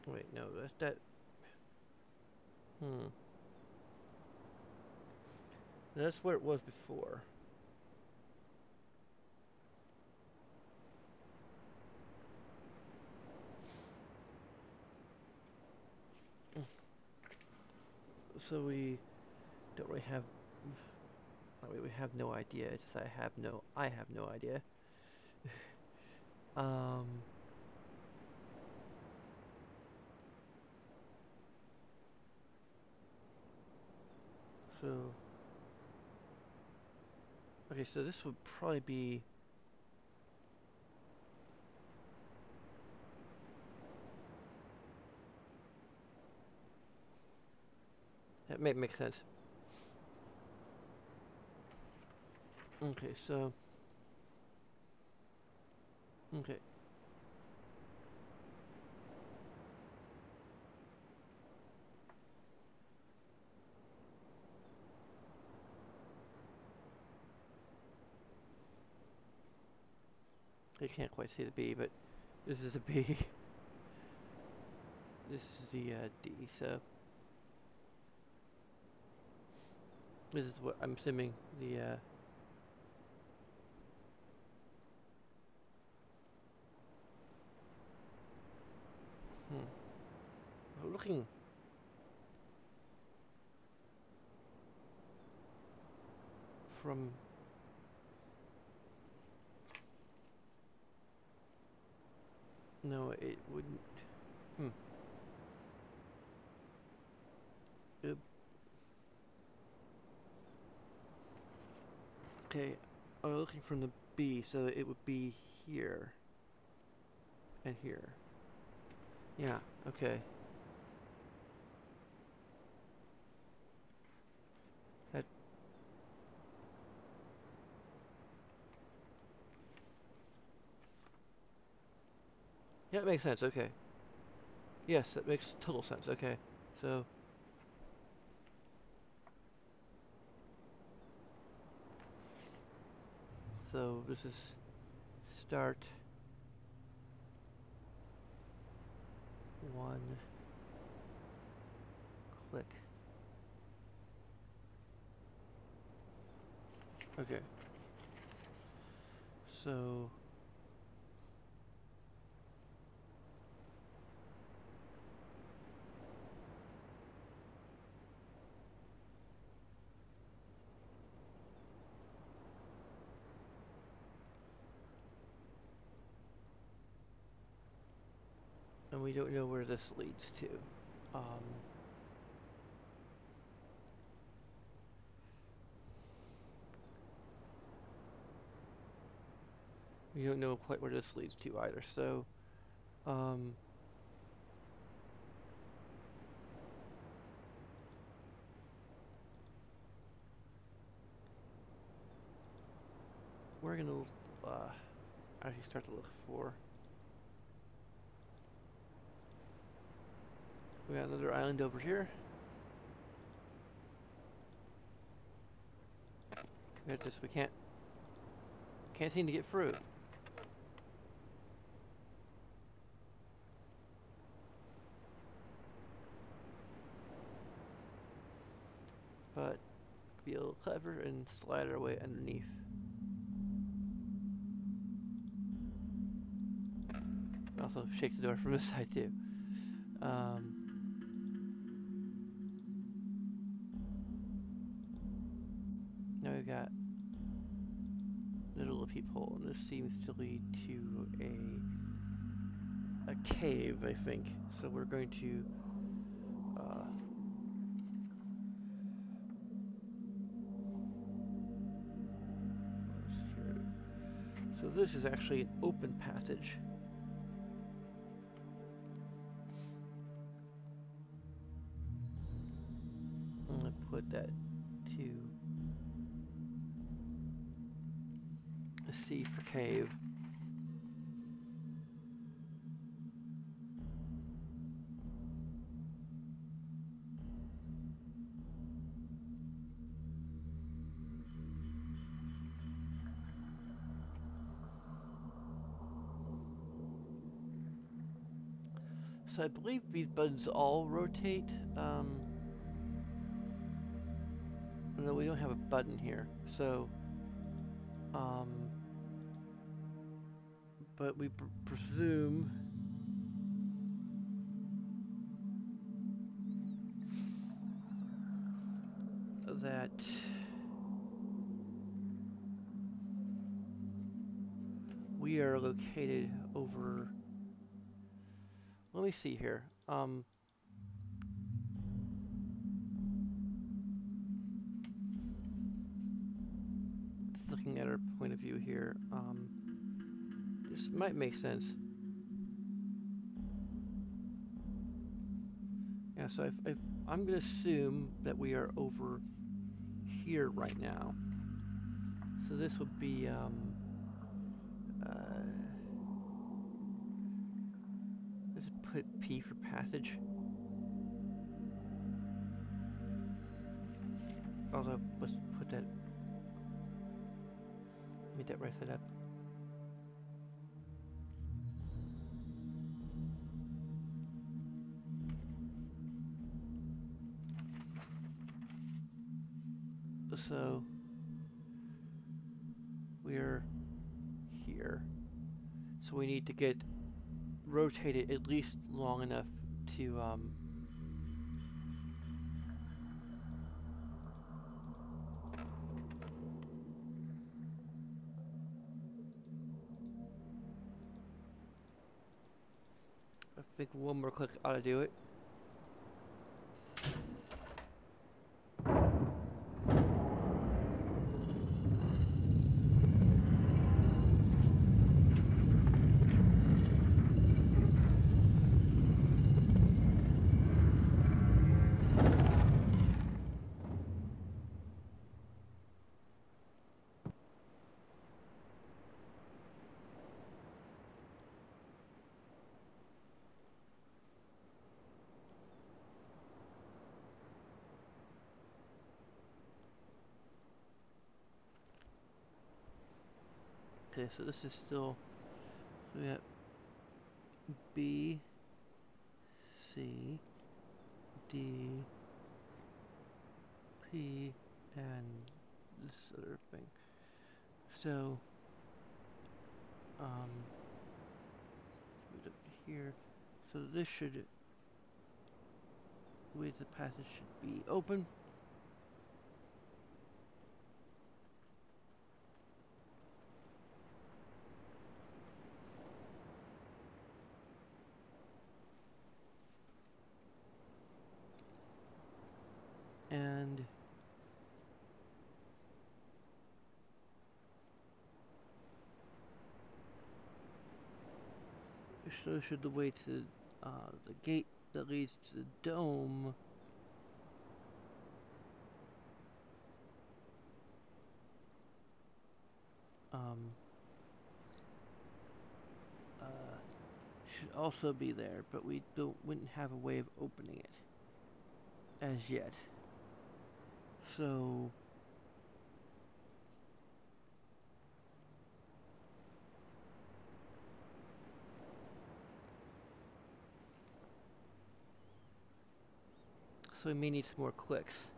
wait, no, that's that. That's where it was before. So we don't really have. That way we have no idea. It's just I have no idea. um. So. Okay, so this would probably be. That may make sense. Okay, so. Okay. You can't quite see the B, but this is a B. This is the D, so. This is what I'm assuming the We're looking from no, it wouldn't. It, okay, I'm looking from the B, so it would be here and here. Yeah. Okay. That. Yeah, it makes sense. Okay. Yes, that makes total sense. Okay. So. So this is start 1 click. Okay. So and we don't know where this leads to. We don't know quite where this leads to either, so we're gonna actually start to look for. We got another island over here. We got this. We can't seem to get through. But be a little clever and slide our way underneath. Also shake the door from this side too. Now we've got a little peephole, and this seems to lead to a cave, I think. So we're going to so this is actually an open passage. I'm gonna put that to a C for cave. So I believe these buttons all rotate. No, we don't have a button here. So, but we presume. that we are located over. Let me see here. Looking at our point of view here, this might make sense. Yeah, so I'm going to assume that we are over here right now. So this would be, let's put P for passage. Also, let's put that, make that right side up. So we're here. So we need to get rotated at least long enough to I think one more click ought to do it. Okay, so this is still, so we got B, C, D, P, and this other thing. So, let's move it up to here. So this should, with the passage should be open. And so should the way to the gate that leads to the dome should also be there, but we wouldn't have a way of opening it as yet. So we may need some more clicks.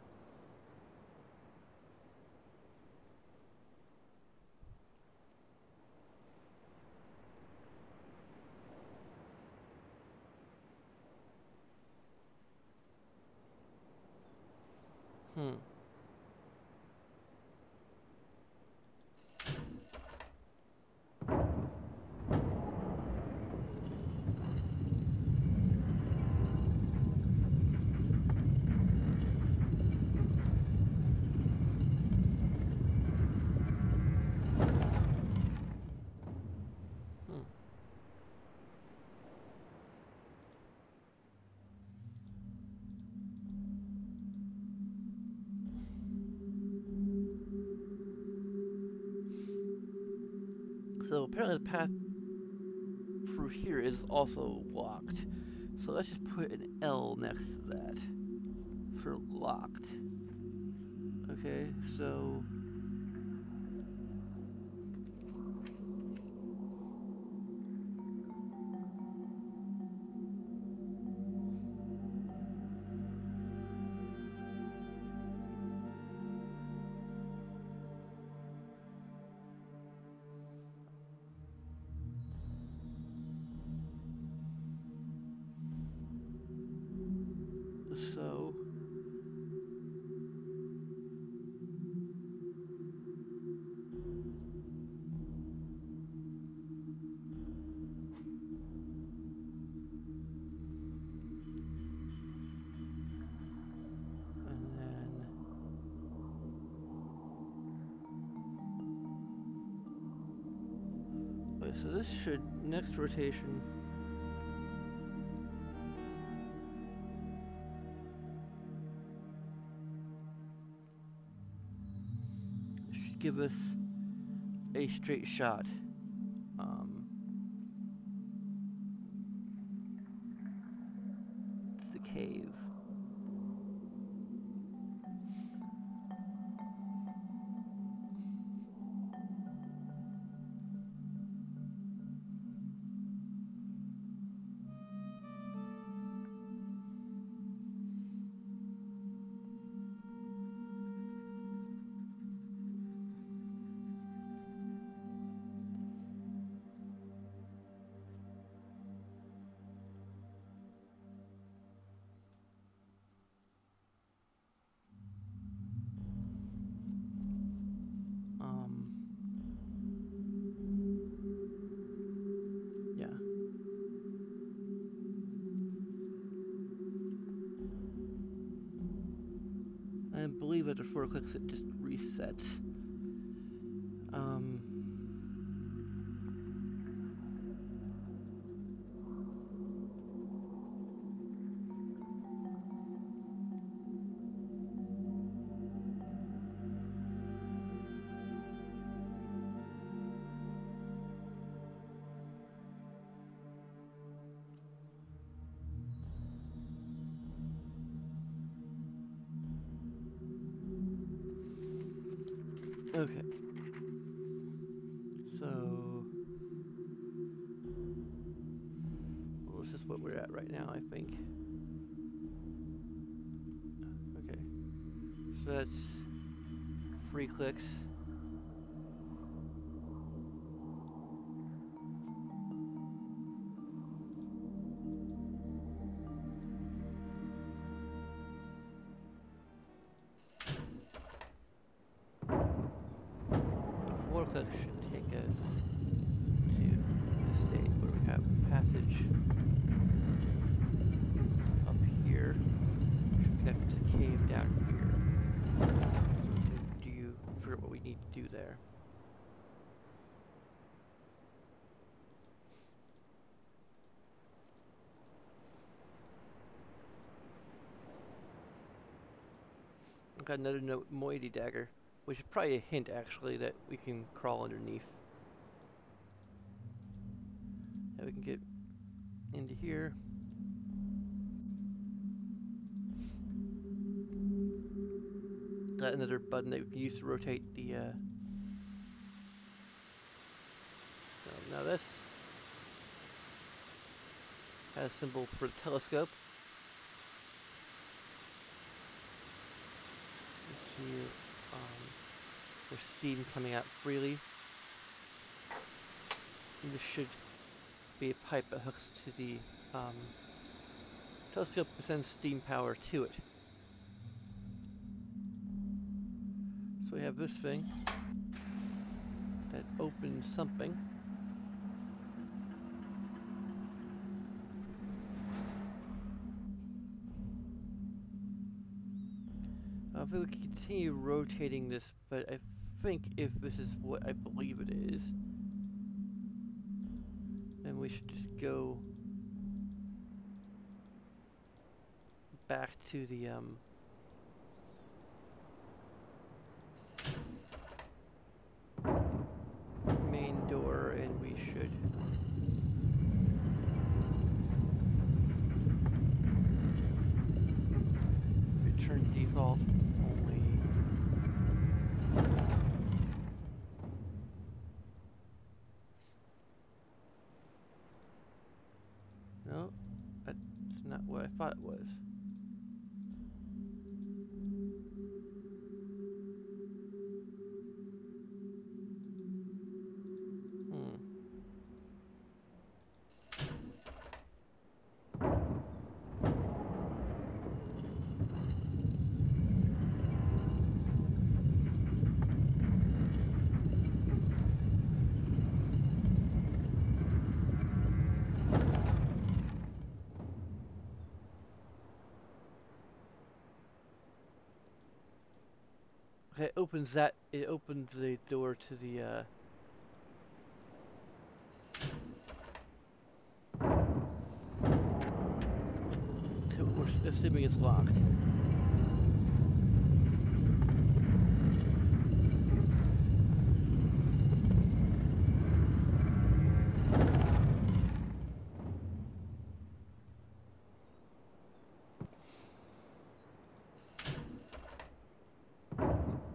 So apparently the path through here is also locked. So let's just put an L next to that for locked. Okay, so Okay, so this should, next rotation, should give us a straight shot. It's the cave. Yeah. I believe after 4 clicks it just resets. Okay. So, well, this is what we're at right now, I think. Okay. So that's 3 clicks. The 4 clicks should take us to the state where we have a passage up here. Should connect to the cave down here. So we can figure out what we need to do there. I've got another moiety dagger, which is probably a hint actually that we can crawl underneath. Now we can get into here. Got another button that we can use to rotate the now this has a symbol for the telescope. You see there's steam coming out freely. And this should be a pipe that hooks to the telescope and sends steam power to it. So we have this thing that opens something. I think we can continue rotating this, but I think if this is what I believe it is, then we should just go back to the main door, and we should return to default only. No, that's not what I thought it was. Okay, it opens the door to the assuming it's locked.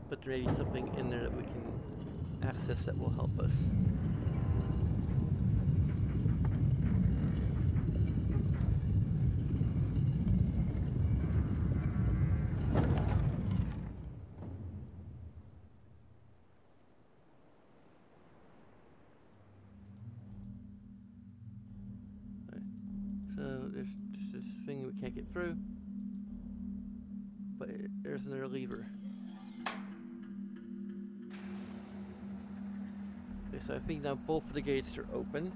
But there may be something in there that we can access that will help us. So there's just this thing we can't get through, but there's another lever. Okay, so I think now both of the gates are open.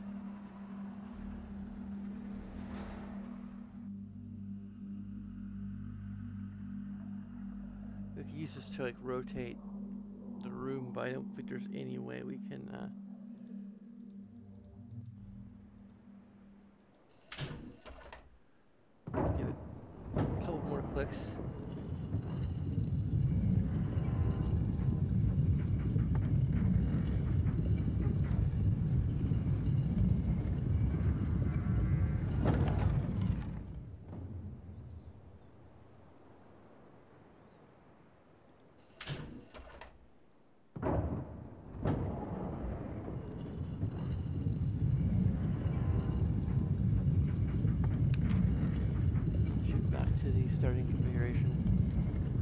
We could use this to like rotate the room, but I don't think there's any way we can give it a couple more clicks. Shoot back to the starting configuration.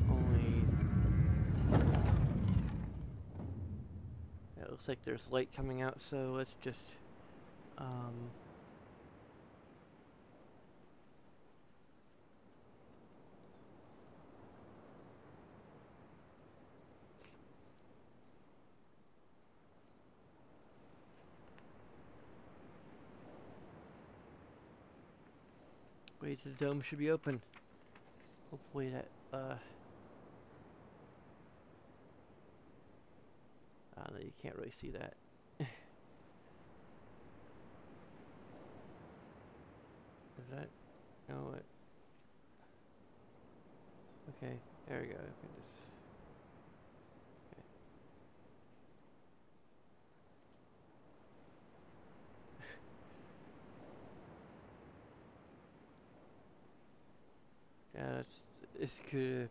Only yeah, it looks like there's light coming out, so let's just way to the dome should be open. Hopefully that no, you can't really see that. Is that no what? Okay, there we go. Okay, this okay. Yeah, it's good.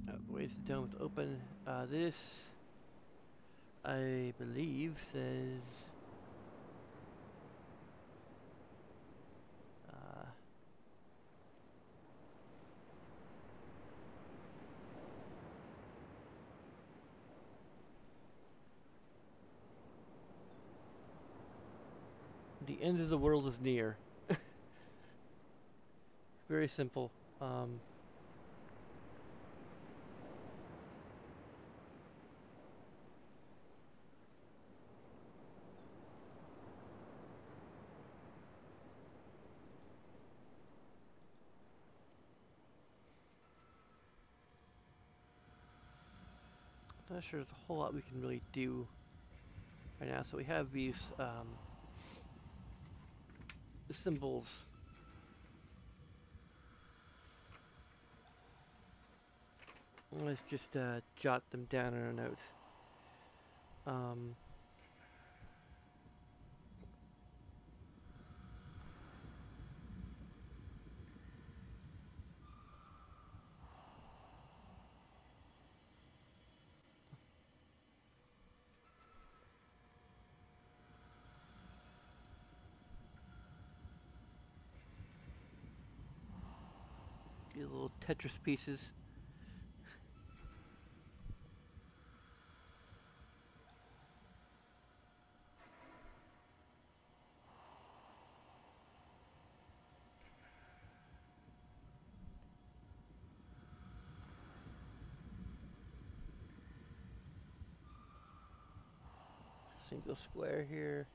The ways the dome is open. This, I believe, says the end of the world is near. Very simple. Not sure there's a whole lot we can really do right now. So we have these symbols. Let's just jot them down in our notes. These little Tetris pieces. Single square here,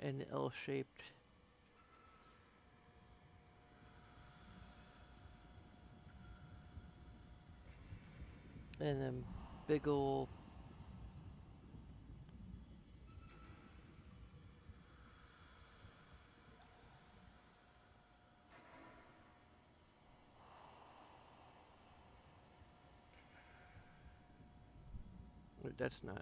and L-shaped. And then big ol' but that's not.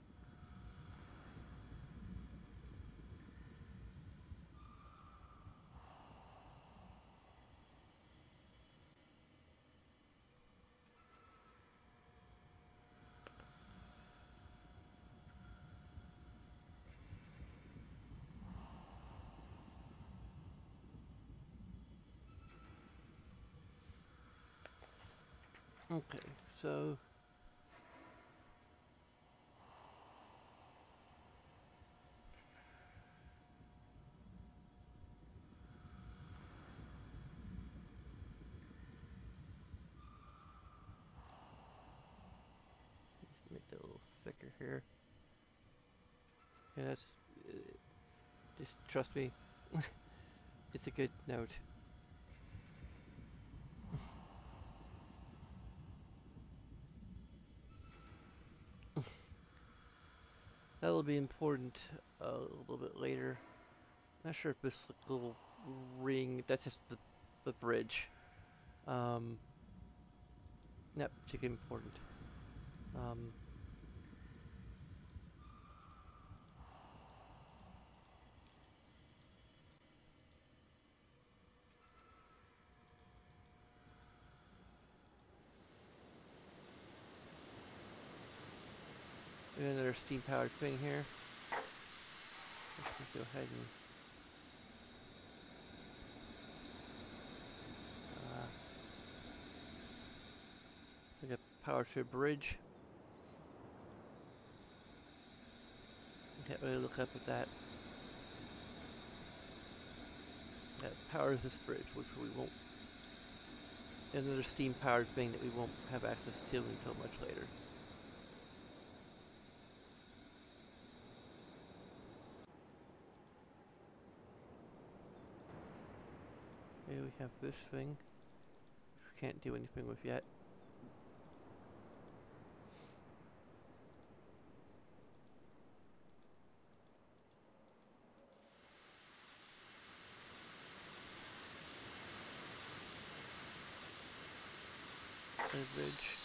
Okay, so let's make that a little thicker here. Yeah, that's just trust me. It's a good note. That'll be important a little bit later. Not sure if this little ring, that's just the bridge. Not particularly important. Another steam powered thing here. Let's go ahead and I got power to a bridge. Can't really look up at that. That powers this bridge, which we won't. Another steam powered thing that we won't have access to until much later. Okay, we have this thing, which we can't do anything with yet. Bridge.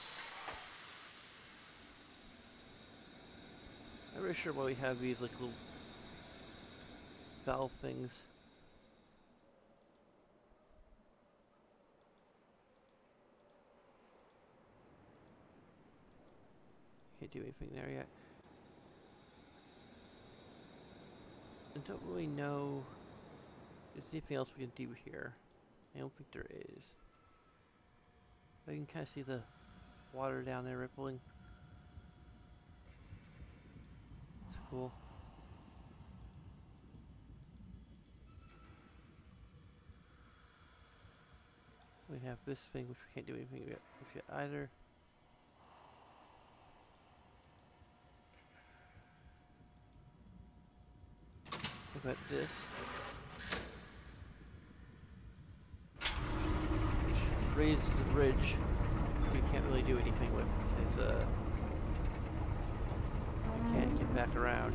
I'm not really sure why we have these like little valve things. Can't do anything there yet. I don't really know if there's anything else we can do here. I don't think there is. But you can kind of see the water down there rippling. It's cool. We have this thing, which we can't do anything with yet either. What about this? Which raises the bridge, which we can't really do anything with because we can't get back around.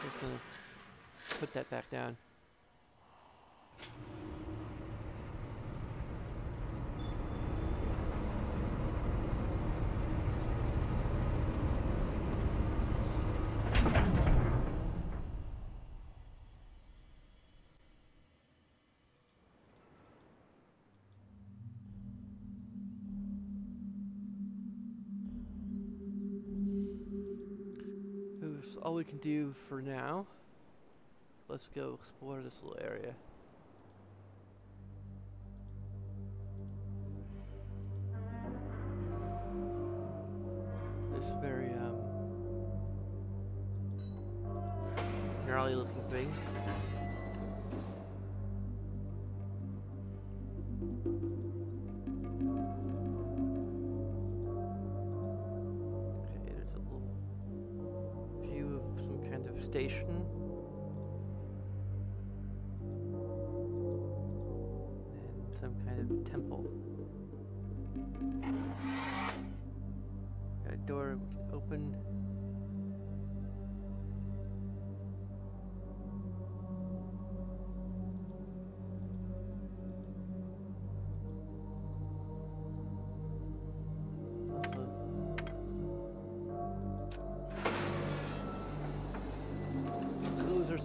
Just gonna put that back down. That's all we can do for now. Let's go explore this little area. This very gnarly looking thing. Okay, there's a little view of some kind of station. And some kind of temple. Got a door we can open.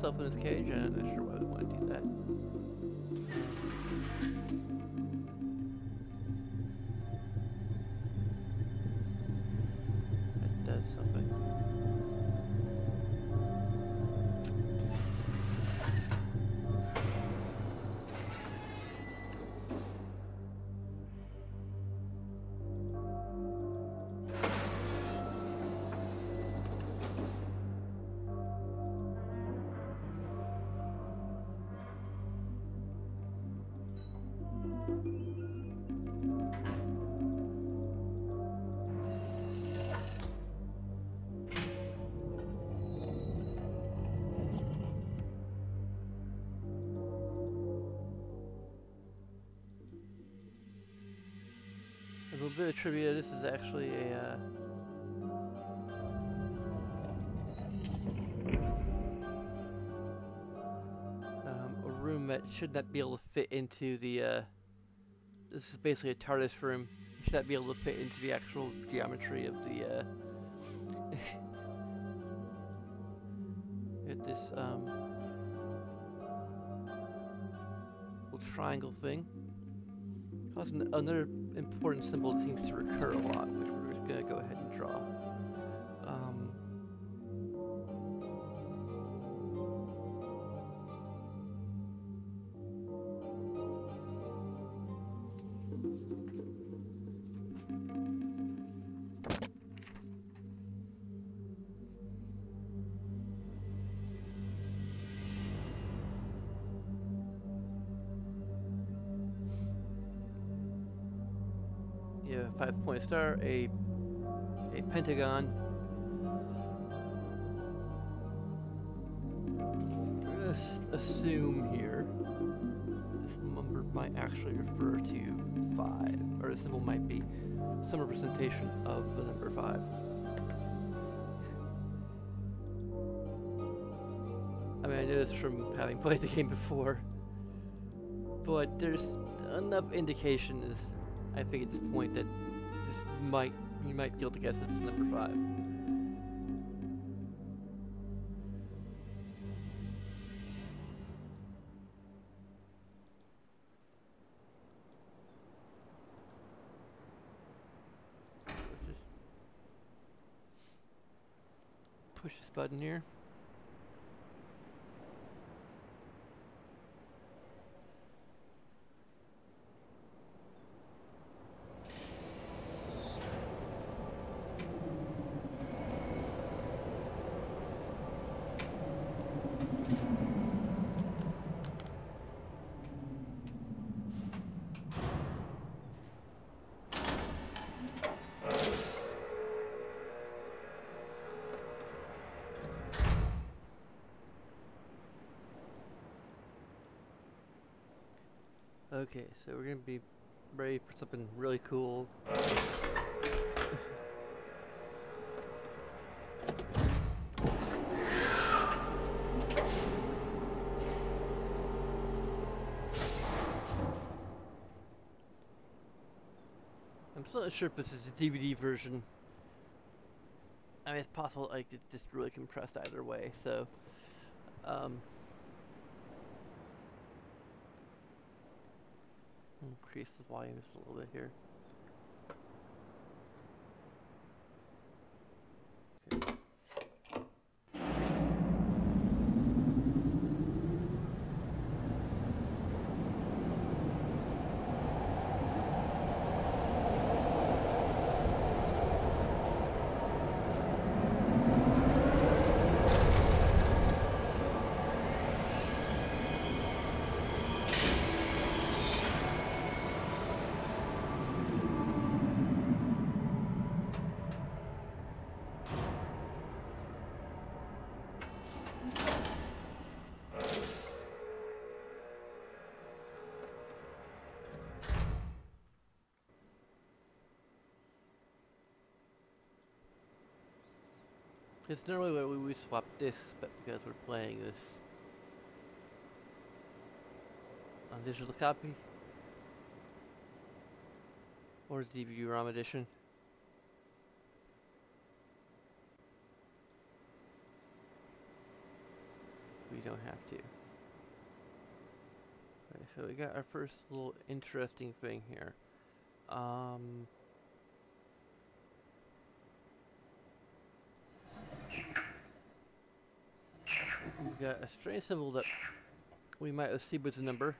himself in his cage, and I'm not sure why we want to do that. That does something. A little bit of trivia, this is actually a room that should not be able to fit into the, this is basically a TARDIS room. You should not be able to fit into the actual geometry of the, this, little triangle thing. Also, another important symbol that seems to recur a lot, which we're just gonna go ahead and draw. Yeah, 5-point star, a pentagon. We're gonna assume here this number might actually refer to 5, or the symbol might be some representation of the number 5. I mean, I know this from having played the game before, but there's enough indications, I think, at this point that this you might be able to guess it's number 5. Let's just push this button here. Okay, so we're gonna be ready for something really cool. I'm still not sure if this is a DVD version. I mean, it's possible like it's just really compressed either way, so increase the volume just a little bit here. Okay. It's normally where we would swap discs, but because we're playing this on digital copy or DVD-ROM edition. we don't have to. Okay, so we got our first little interesting thing here. We got a strange symbol that we might assume was a number.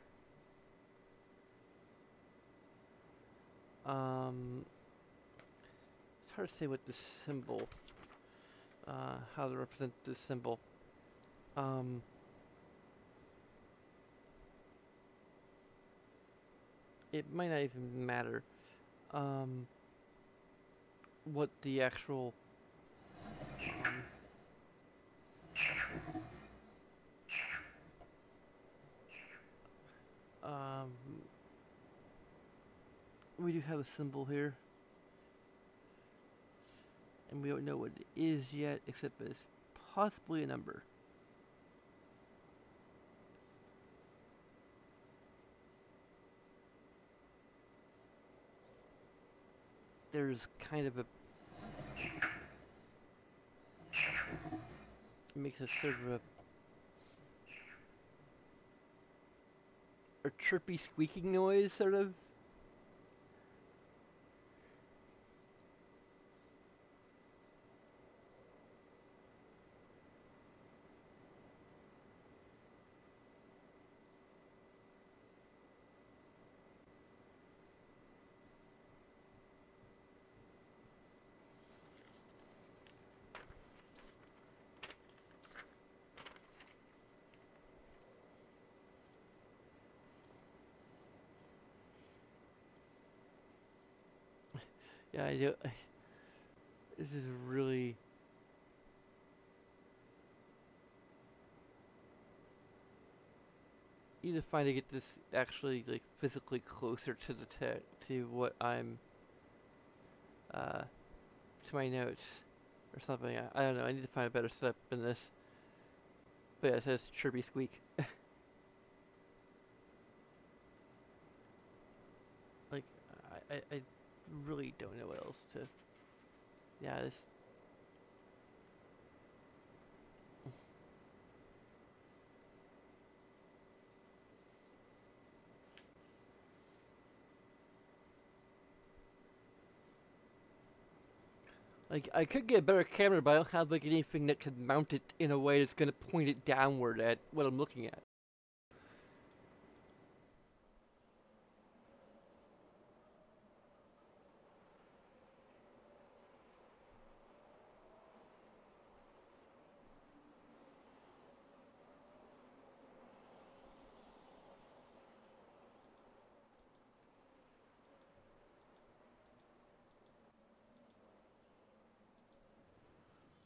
It's hard to say what this symbol, how to represent this symbol. It might not even matter what the actual we do have a symbol here, and we don't know what it is yet, except that it's possibly a number. There's kind of a makes a sort of a chirpy squeaking noise, sort of. Yeah, I do. This is really. You need to find to get this actually like physically closer to the to what I'm to my notes or something. I don't know. I need to find a better setup than this. But yeah, it says chirpy squeak. Like I really don't know what else to. Yeah, this. Like, I could get a better camera, but I don't have, like, anything that could mount it in a way that's gonna point it downward at what I'm looking at.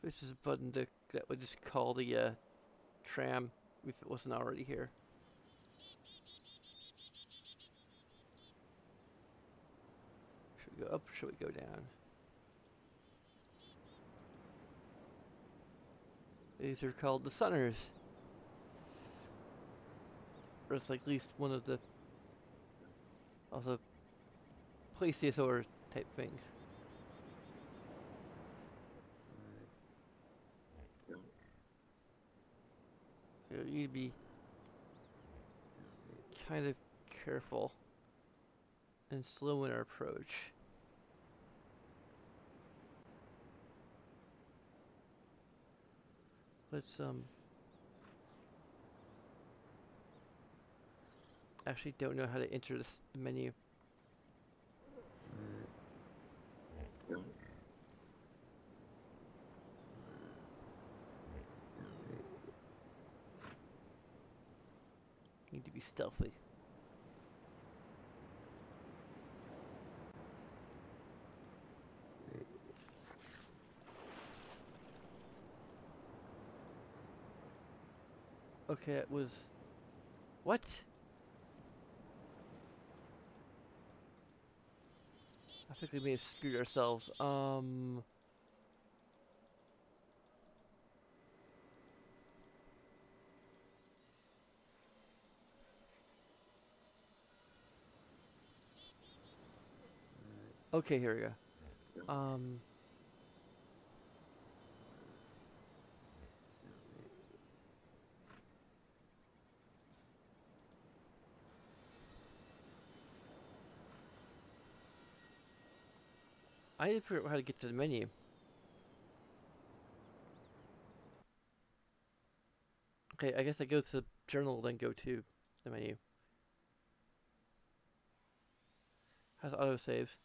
This is a button that would just call the, tram if it wasn't already here. Should we go up or should we go down? These are called the Sunners. Or it's like at least one of the also plesiosaur type things. So you need to be kind of careful and slow in our approach. Let's actually don't know how to enter this menu. Need to be stealthy. Okay, it was... What? I think we may have screwed ourselves. Okay, here we go. I didn't figure out how to get to the menu. Okay, I guess I go to the journal, then go to the menu. How's auto saves?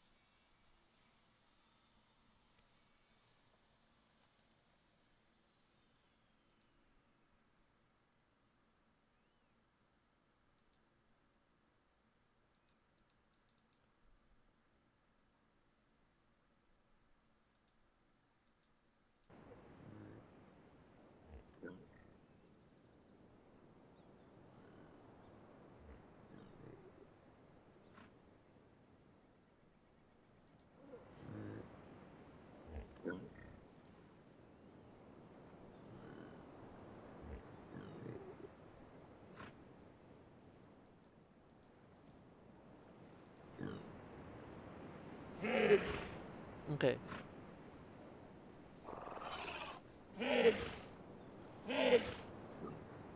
Okay.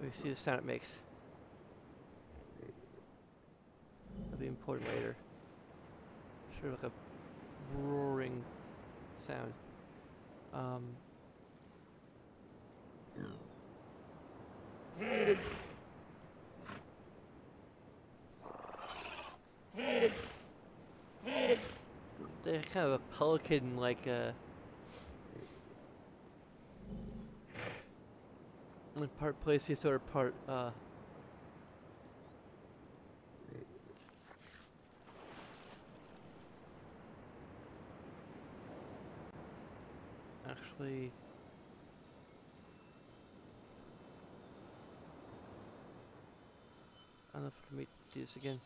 We see the sound it makes. That'll be important later. Sort of like a roaring sound. They're kind of a pelican, like part plesiosaur, part actually. I don't know if I can do this again.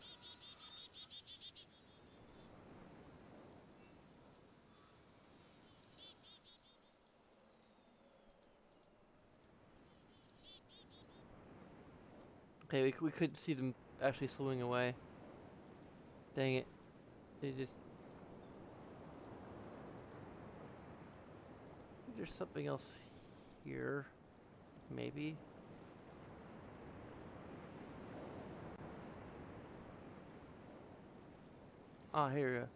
Okay, we couldn't see them actually slowing away. Dang it. They just... There's something else here. Maybe. Ah, here we go.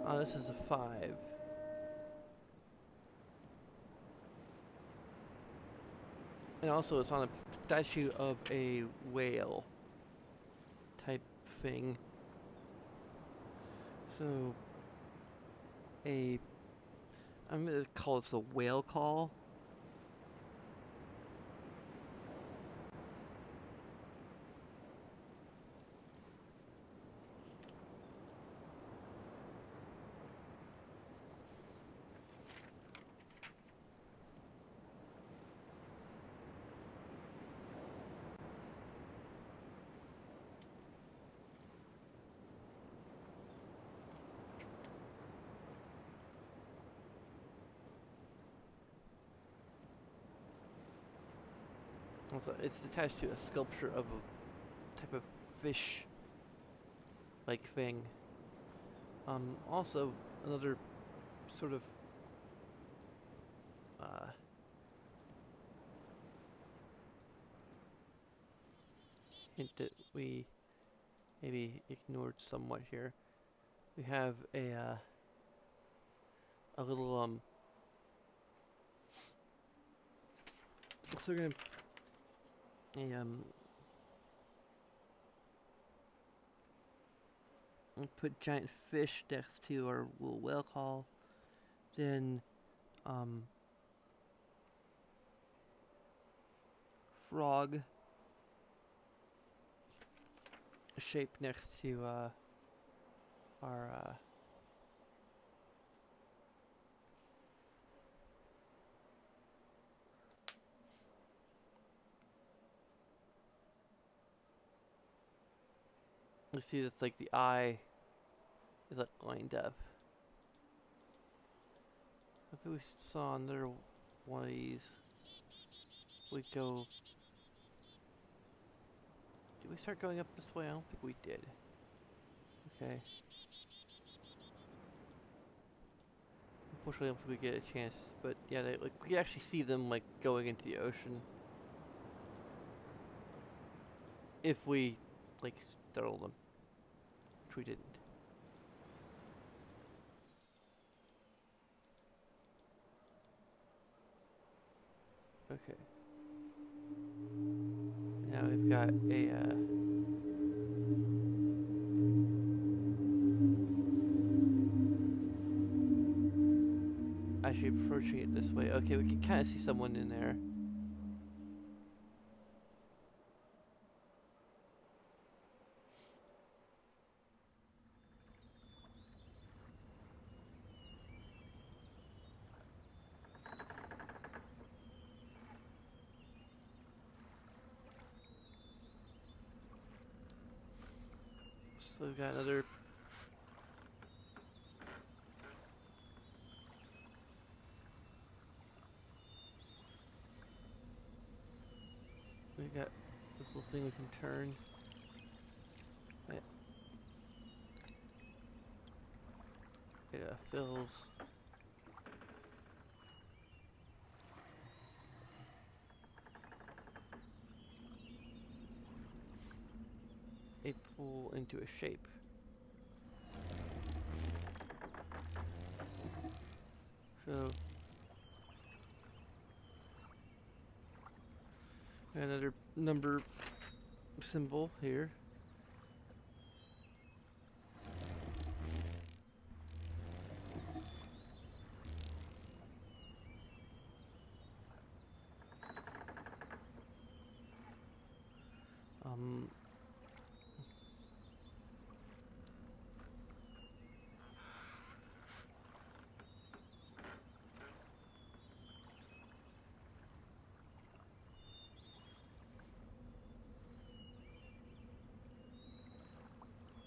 Oh, this is a 5. And also it's on a statue of a whale type thing. So I'm gonna call this a whale call. Also, it's attached to a sculpture of a type of fish-like thing. Also, another sort of hint that we maybe ignored somewhat here. We have a little so we're gonna we'll put giant fish next to our little whale call. Then frog shape next to our you see that's like the eye is like lined up. If we saw another one of these, we go. Did we start going up this way? I don't think we did. Okay. Unfortunately, I don't think we get a chance. But yeah, like we can actually see them like going into the ocean if we like startle them. which we didn't. Okay. Now we've got a actually approaching it this way. Okay, we can kind of see someone in there. So we've got another. We got this little thing we can turn. Yeah. It fills. A pool into a shape. So another number symbol here.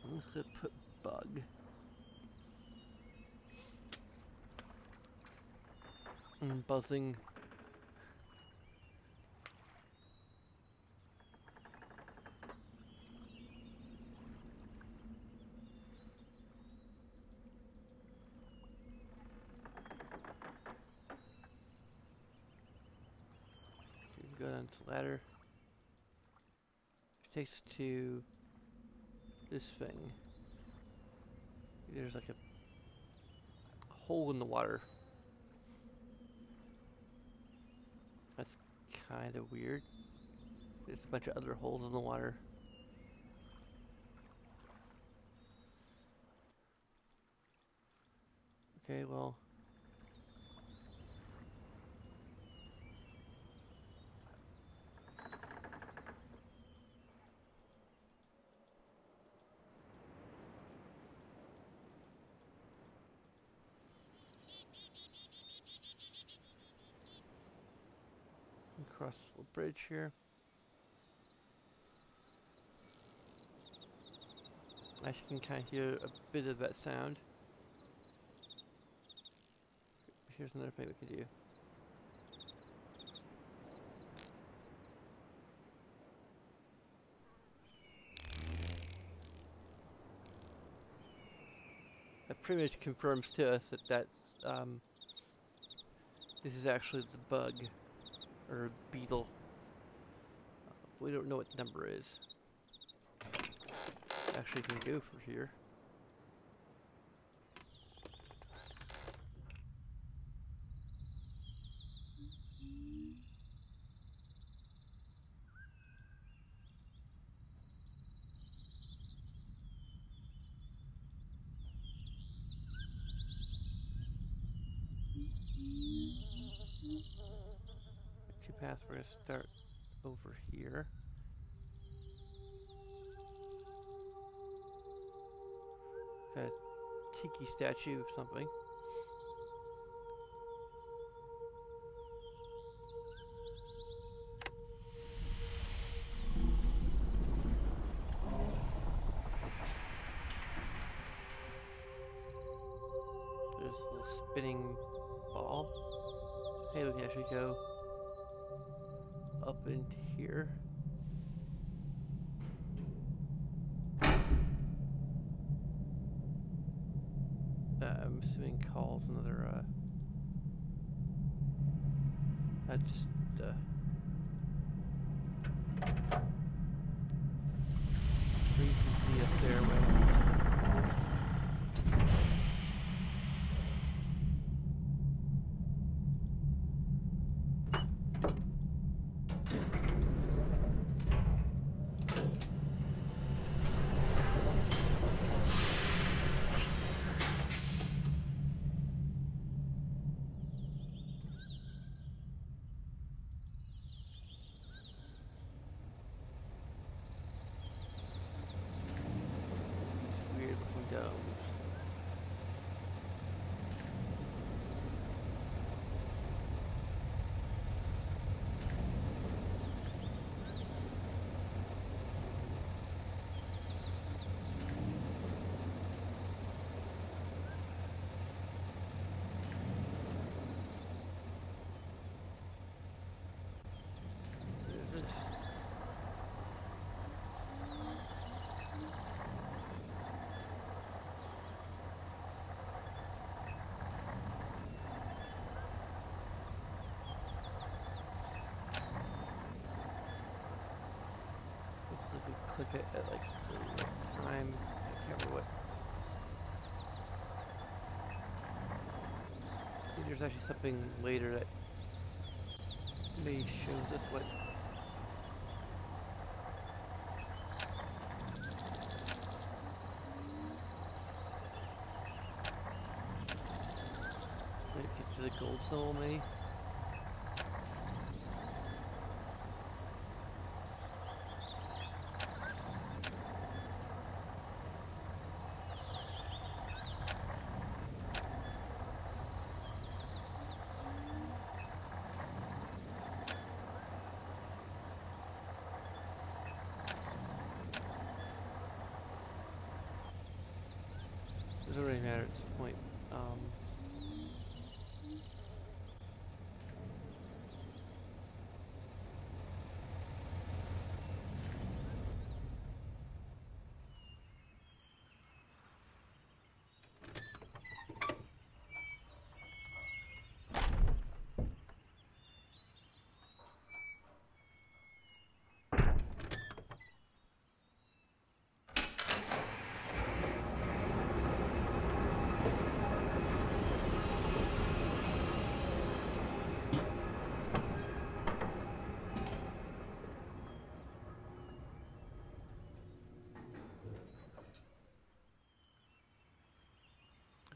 I'm just gonna put bug. And buzzing. Okay, we go down to the ladder. It takes us to this thing. There's like a hole in the water. That's kind of weird. There's a bunch of other holes in the water. Okay, well. Across the little bridge here. I can kind of hear a bit of that sound. Here's another thing we can do. That pretty much confirms to us that this is actually the bug or beetle. We don't know what the number is. Actually, can go for here. Two paths. We're gonna start over here. Got a tiki statue of something. There's a little spinning ball. Hey, we can actually go up into here. I'm assuming calls another, just, raises the stairway. this. Looks like we click it at like the right time. I can't remember what. I think there's actually something later that maybe shows us what. Maybe it gets to the gold symbol, maybe. Doesn't really matter at this point.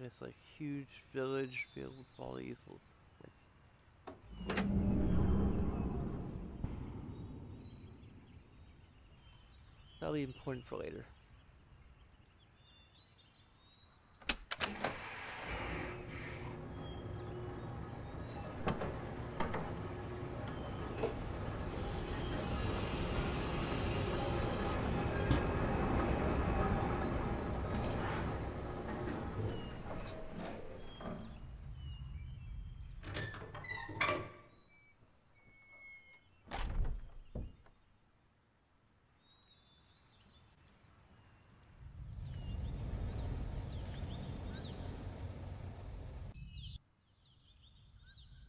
It's like huge village filled with all these like that'll be important for later.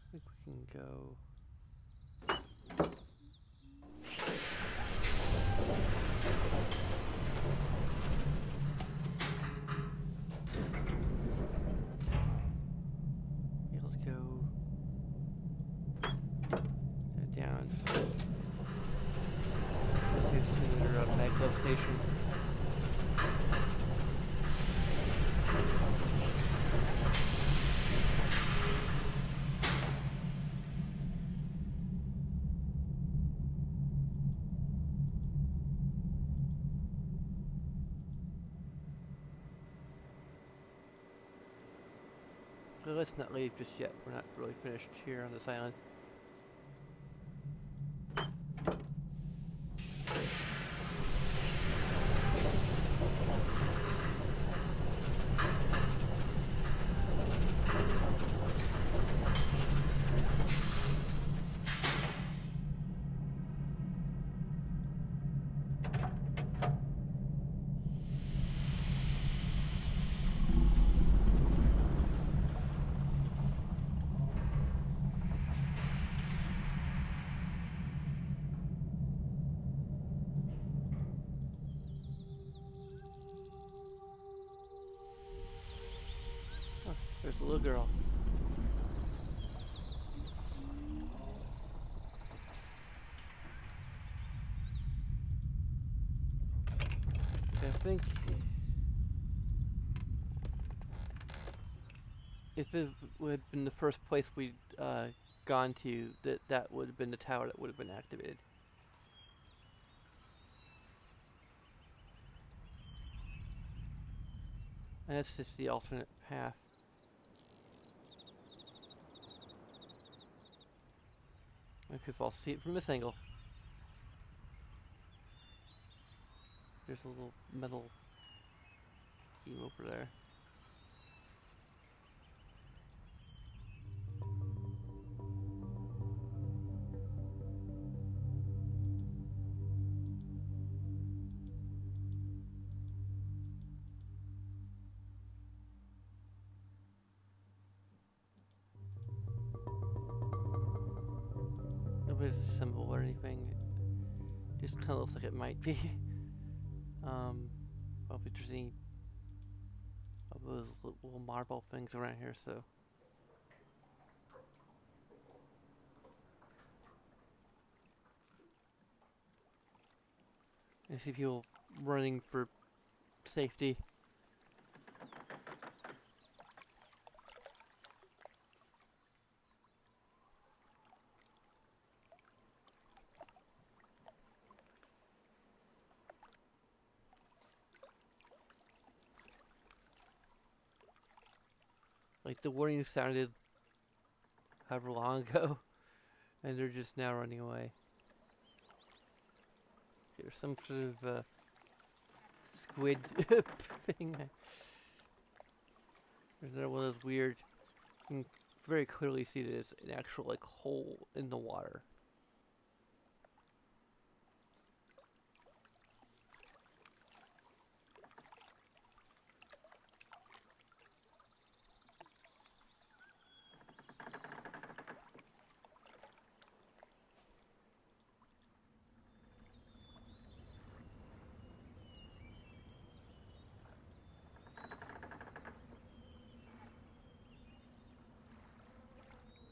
I think we can go. Yeah, let's go down. Let's take us to their maglev station. So let's not leave just yet. We're not really finished here on this island. There's the little girl. I think if it would have been the first place we'd gone to, that would have been the tower that would have been activated. And that's just the alternate path. Okay, if I'll see it from this angle. There's a little metal beam over there. symbol or anything. It just kind of looks like it might be. Well, if there's any of those little marble things around here, so. I see people running for safety. Like the warning sounded however long ago, and they're just now running away. There's some sort of squid thing. There's another one of those weird. You can very clearly see that it's an actual like hole in the water.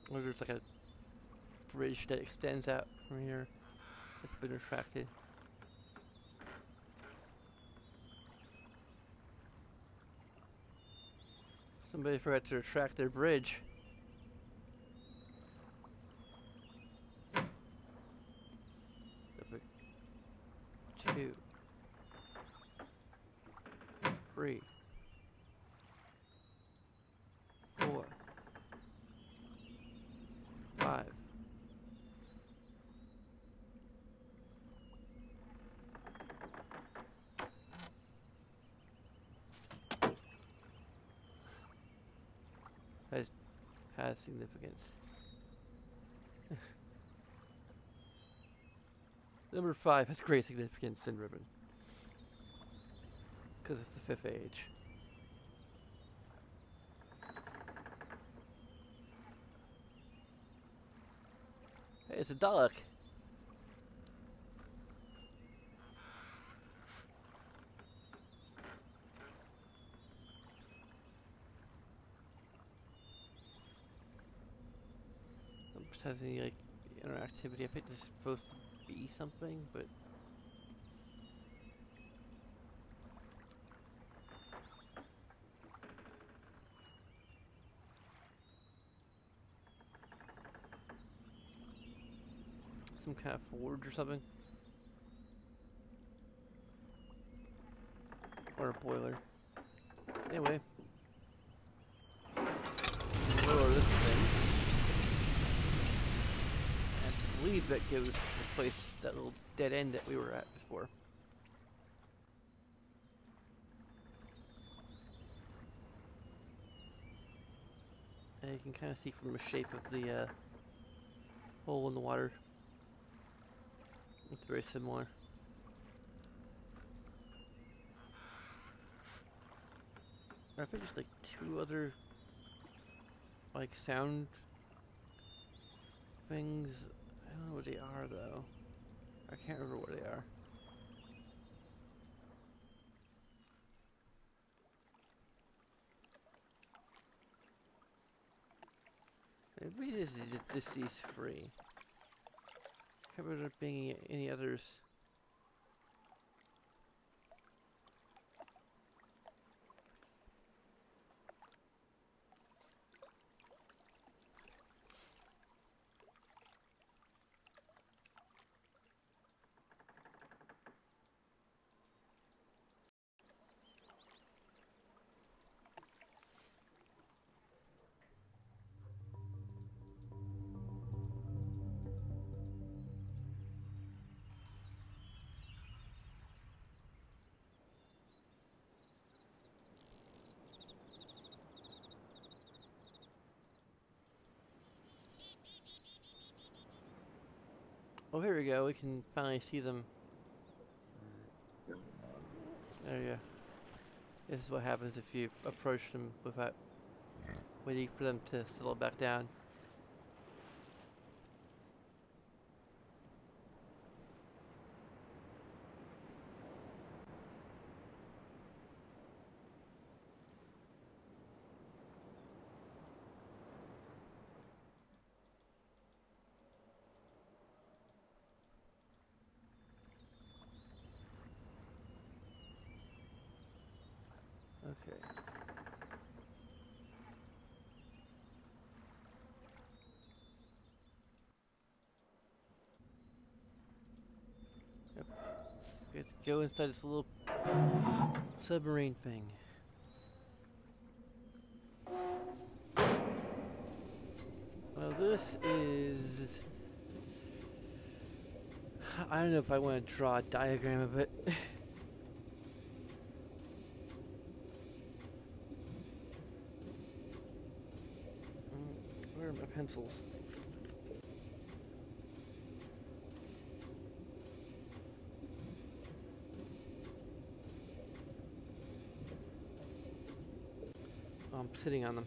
Or there's like a bridge that extends out from here. It's been retracted. Somebody forgot to retract their bridge. Perfect. 2, 3, 4, 5. That has significance. Number 5 has great significance in Riven. Because it's the 5th age. Hey, it's a Dalek. Has any like interactivity. I think this is supposed to be something, but some kind of forge or something, or a boiler. Anyway, lower this thing. I believe that goes to the place, that little dead end that we were at before. And you can kind of see from the shape of the hole in the water. It's very similar. I think there's like 2 other like sound things. I don't know what they are though. I can't remember what they are. Maybe this is these free. I can't remember there being any others. Oh, here we go. We can finally see them. There you go. This is what happens if you approach them without waiting for them to settle back down. Okay. Yep. We have to go inside this little submarine thing. Well, this is... I don't know if I want to draw a diagram of it. Where are my pencils? Oh, I'm sitting on them.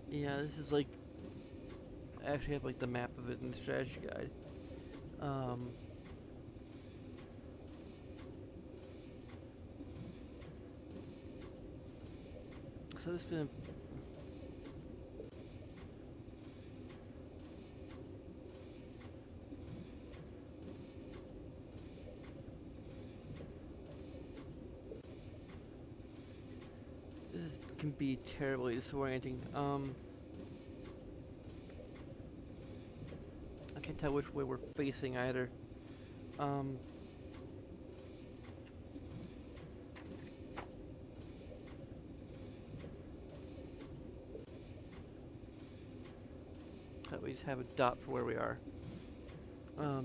Yeah, this is like, I actually have like the map of it in the strategy guide. So this is gonna, can be terribly disorienting. I can't tell which way we're facing either. That we just have a dot for where we are. Well,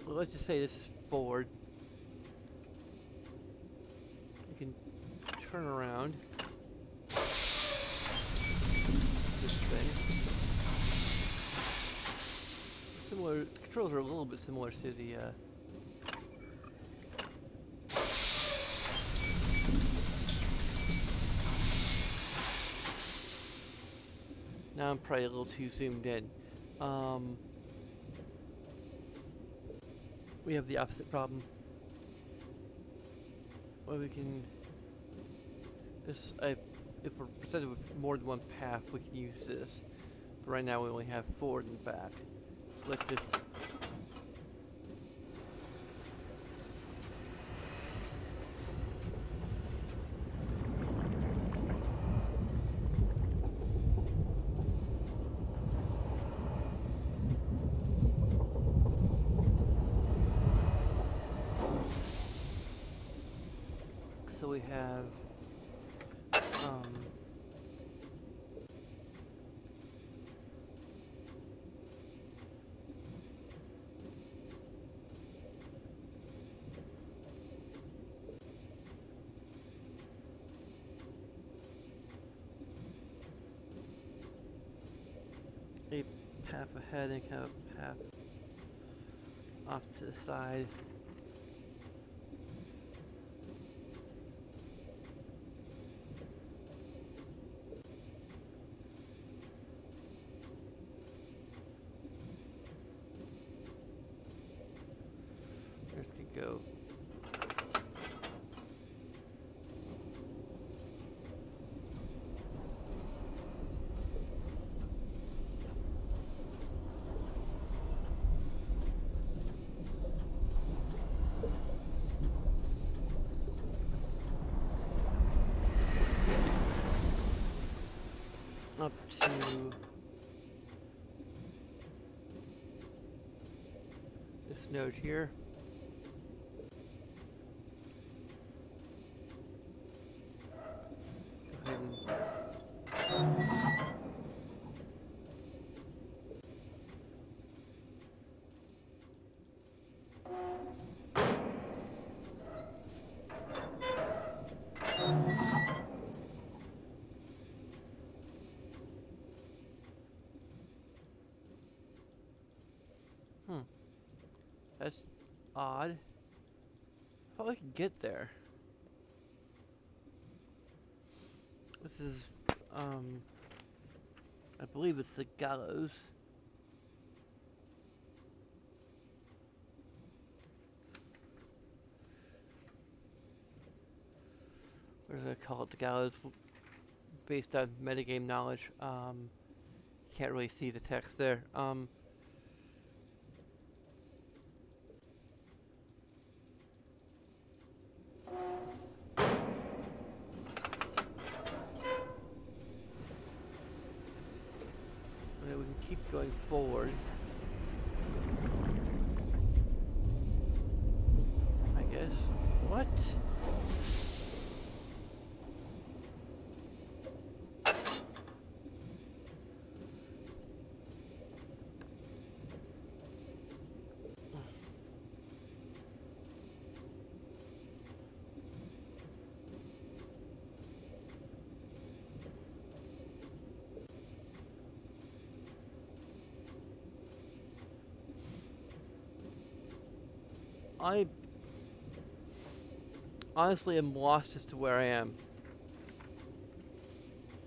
let's just say this is forward. You can turn around this thing. Similar, the controls are a little bit similar to the now I'm probably a little too zoomed in. We have the opposite problem. Well, we can... if we're presented with more than one path, we can use this. But right now we only have forward and back. So let's just... So we have, a path ahead and kind of a path off to the side. This could go. Up to this node here. Go ahead and that's odd. I thought we could get there. This is, I believe it's the gallows. we're gonna call it the gallows, based on metagame knowledge. Can't really see the text there. Okay, we can keep going forward. I guess. What? I honestly am lost as to where I am.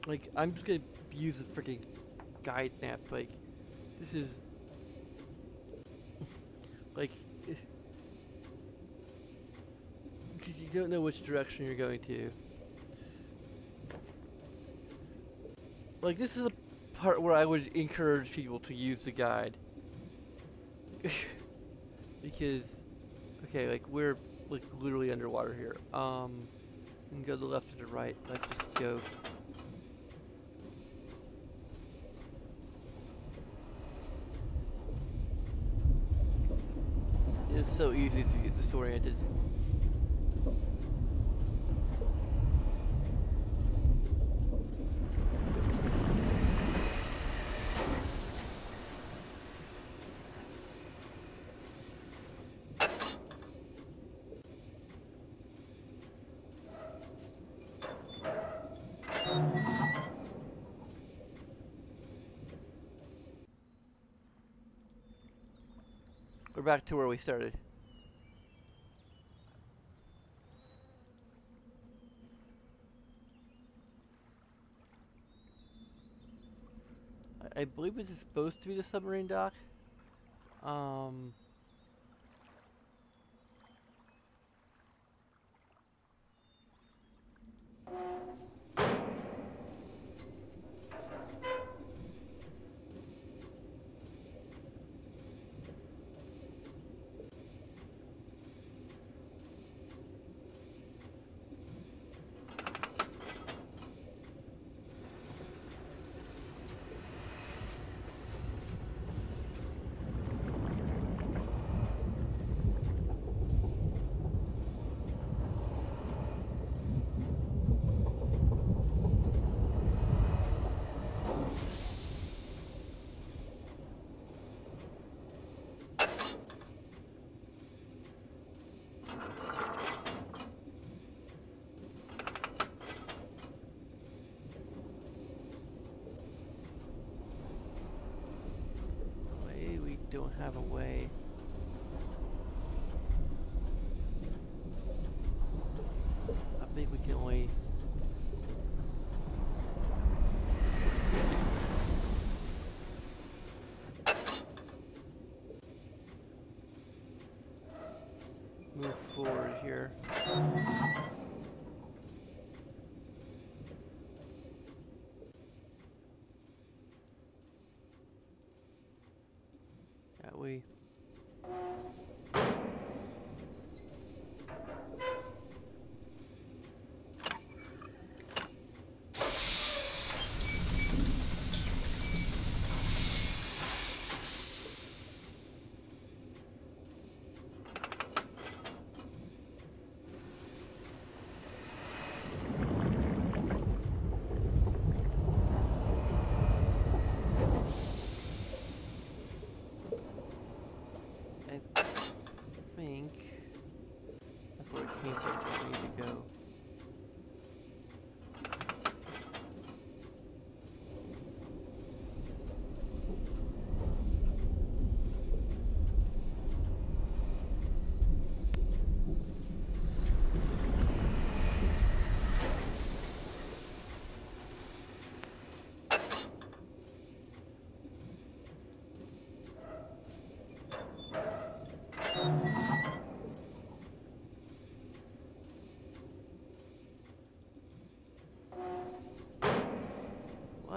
Like, I'm just gonna use the freaking guide map. Like, this is like, because you don't know which direction you're going to. Like, this is a part where I would encourage people to use the guide. Because, okay, like, we're like literally underwater here. We can go to the left or the right. Let's just go. It's so easy to get disoriented. We're back to where we started. I believe this is supposed to be the submarine dock. Don't have a way. I think we can only move forward here. We think that's where it came from for me to go.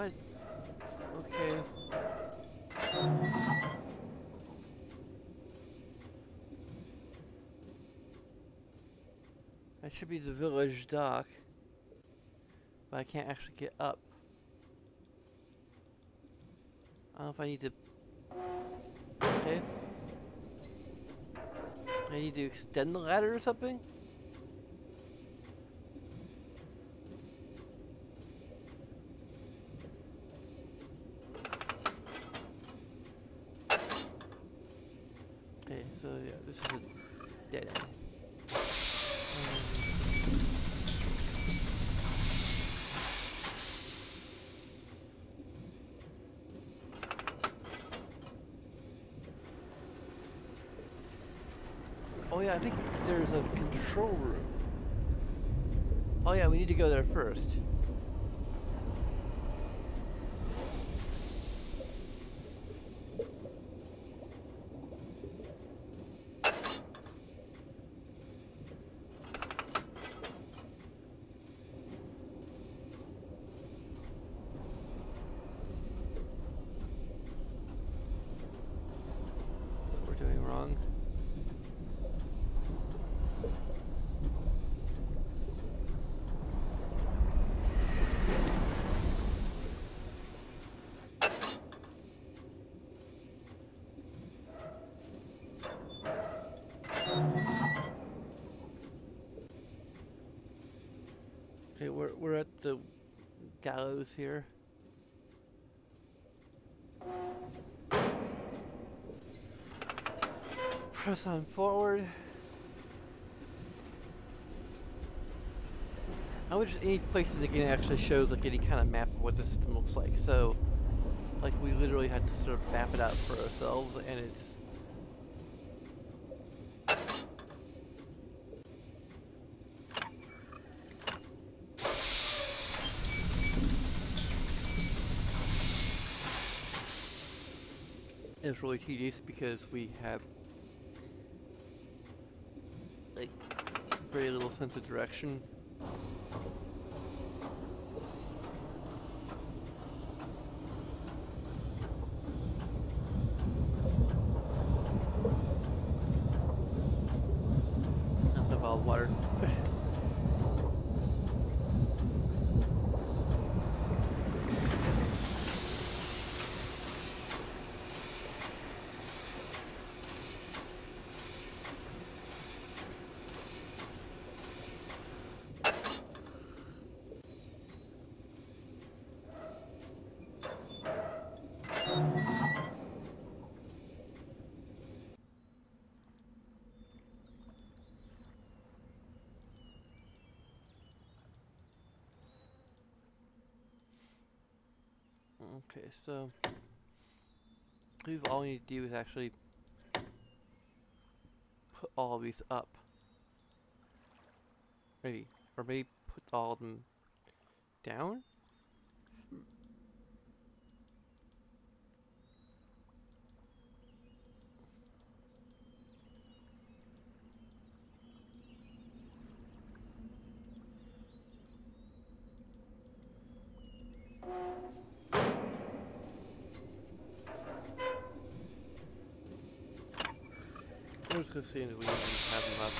What? Okay. That should be the village dock. But I can't actually get up. I don't know if I need to... Okay. I need to extend the ladder or something? Okay, so yeah, this is a dead end. Oh yeah, I think there's a control room. Oh yeah, we need to go there first. So we're doing wrong. Okay, we're at the gallows here. Press on forward. I wish any place in the game actually shows like any kind of map of what the system looks like. So, like we literally had to sort of map it out for ourselves, and it's. It's really tedious because we have like very little sense of direction. That's the bottled water. Okay, so I believe all we need to do is actually put all of these up. Maybe. Or maybe put all of them down? I'm just gonna see if we can have them up.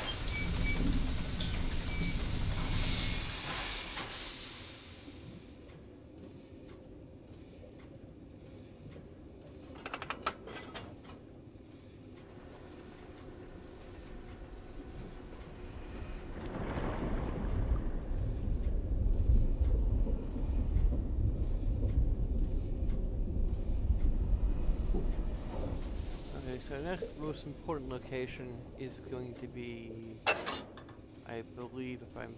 Okay, so the next most important location is going to be, I believe, if I'm...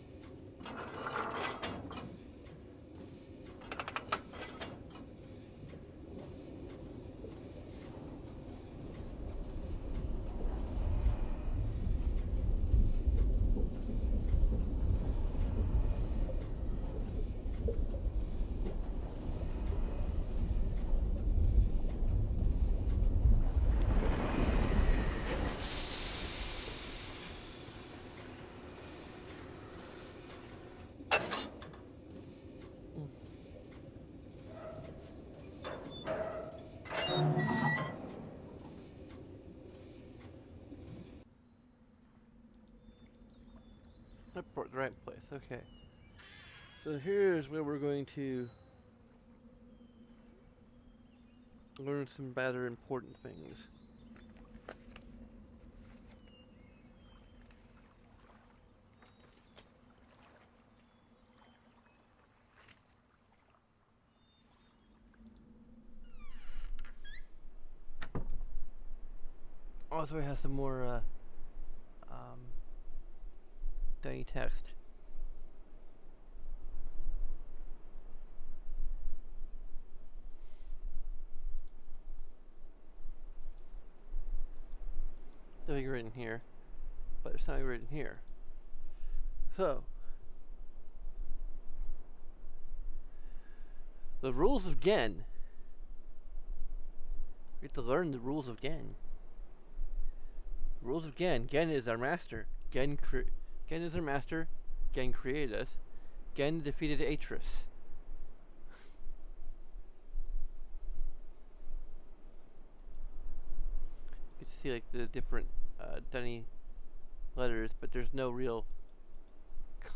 the right place. Okay. So here's where we're going to learn some rather important things. Also, it has some more tiny text. Nothing written here, but there's something written here. So, the rules of Gen. We have to learn the rules of Gen. Rules of Gen. Gen is our master. Gen is our master. Gen created us. Gen defeated Atris. You can see like the different Dunny letters, but there's no real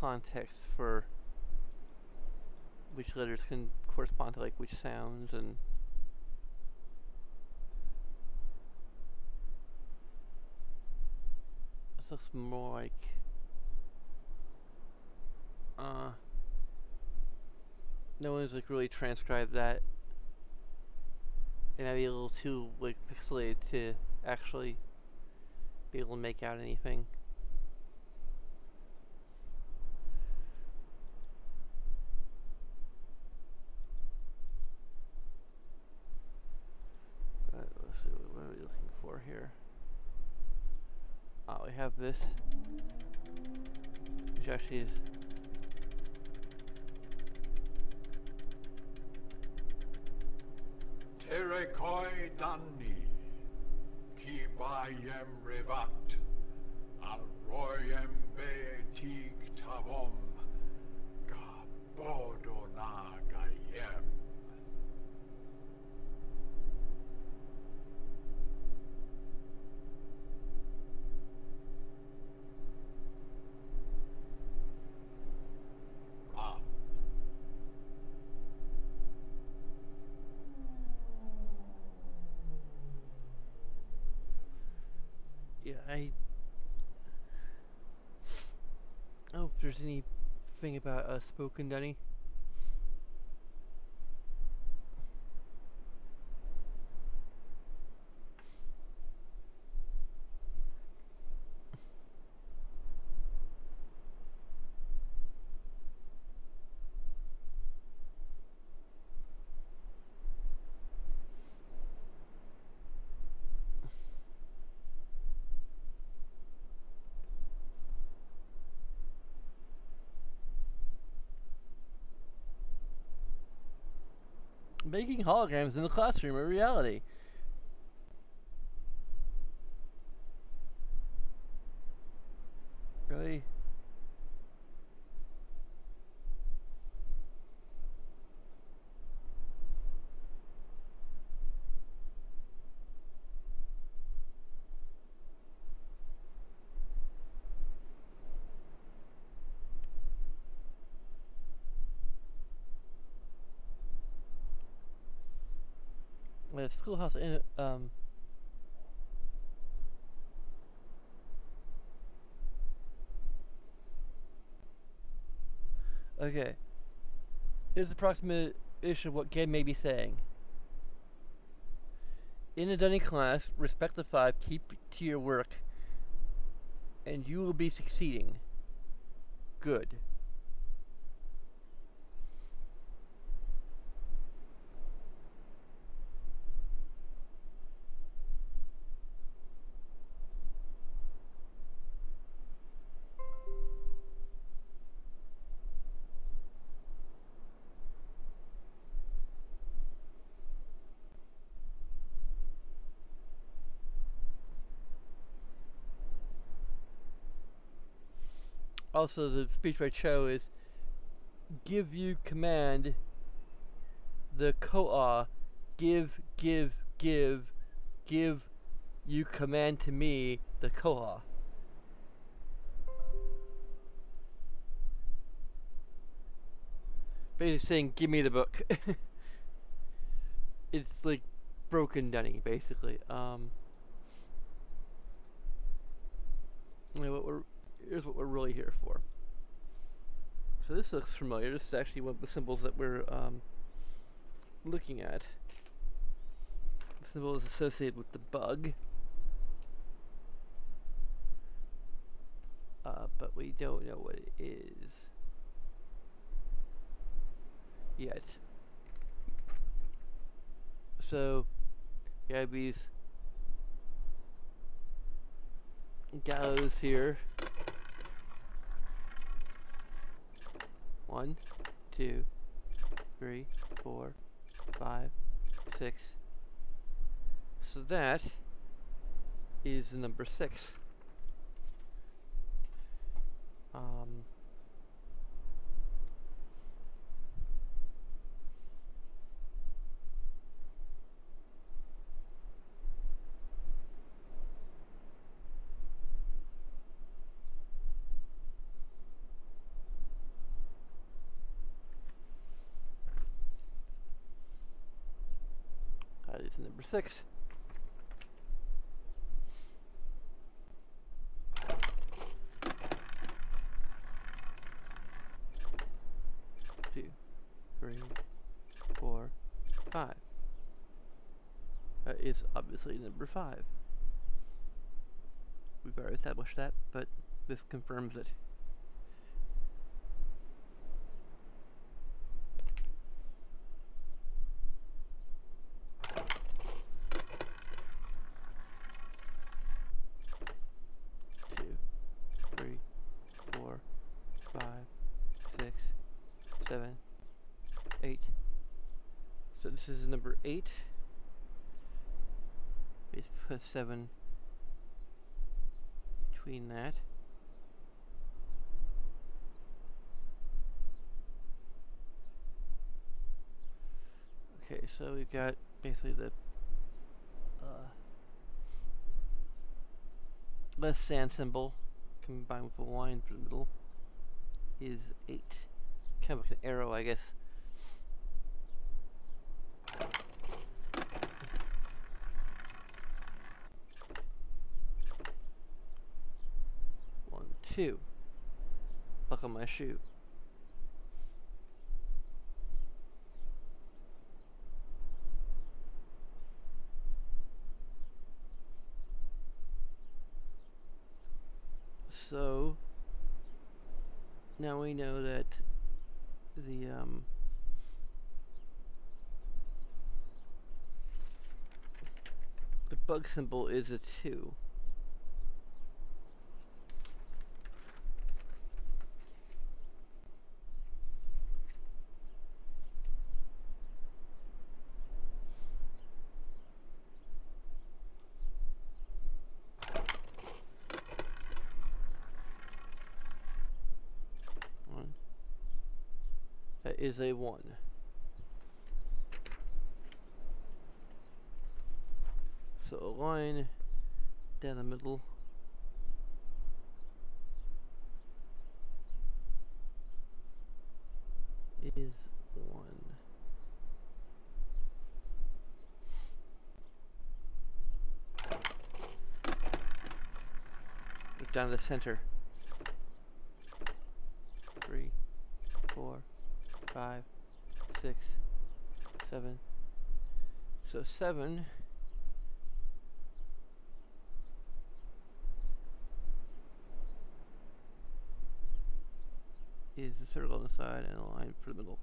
context for which letters can correspond to like which sounds and this looks more like no one's like really transcribed that. It might be a little too like pixelated to actually be able to make out anything. Let's see, what are we looking for here? We have this, which actually is Terekoi Danni, ki bayem revat, al royem betig tavom, ga bodona gayem. Ram. yeah, I don't know if there's anything about spoken Dunny. Making holograms in the classroom a reality. Really? The schoolhouse in okay. Here's an approximation of what Gen may be saying. In the Dunny class, respect the 5, keep to your work, and you will be succeeding. Good. Also, the speech by Cho is give you command the koa, give you command to me the koa. Basically saying, give me the book. It's like broken Dunny, basically. Here's what we're really here for. So this looks familiar. This is actually one of the symbols that we're looking at. The symbol is associated with the bug. But we don't know what it is yet. So, you have these gallows here. 1, 2, 3, 4, 5, 6. So that is the number 6. That is number 6. Two, 3, 4, 5. That is obviously number 5. We've already established that, but this confirms it. Two, 3, 4, 5, 6, 7, 8. So this is number 8. Let's put 7 between that. Okay, so we've got basically the less sand symbol combined with a line through the middle is 8. Kind of like an arrow, I guess. One, 2. Buckle my shoe. So now we know that the bug symbol is a 2. That is a 1. So a line down the middle is 1. Look down the center. 3, 4, 5, 6, 7. So 7 is a circle on the side and a line for the middle.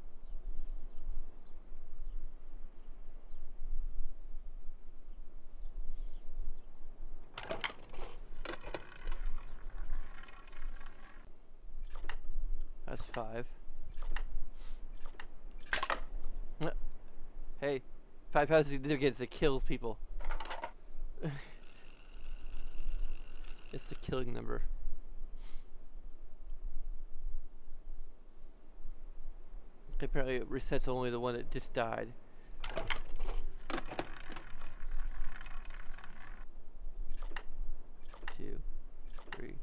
That's 5. Hey, 5 has significance. It kills people. It's the killing number. Apparently it resets only the one that just died. Two, 3,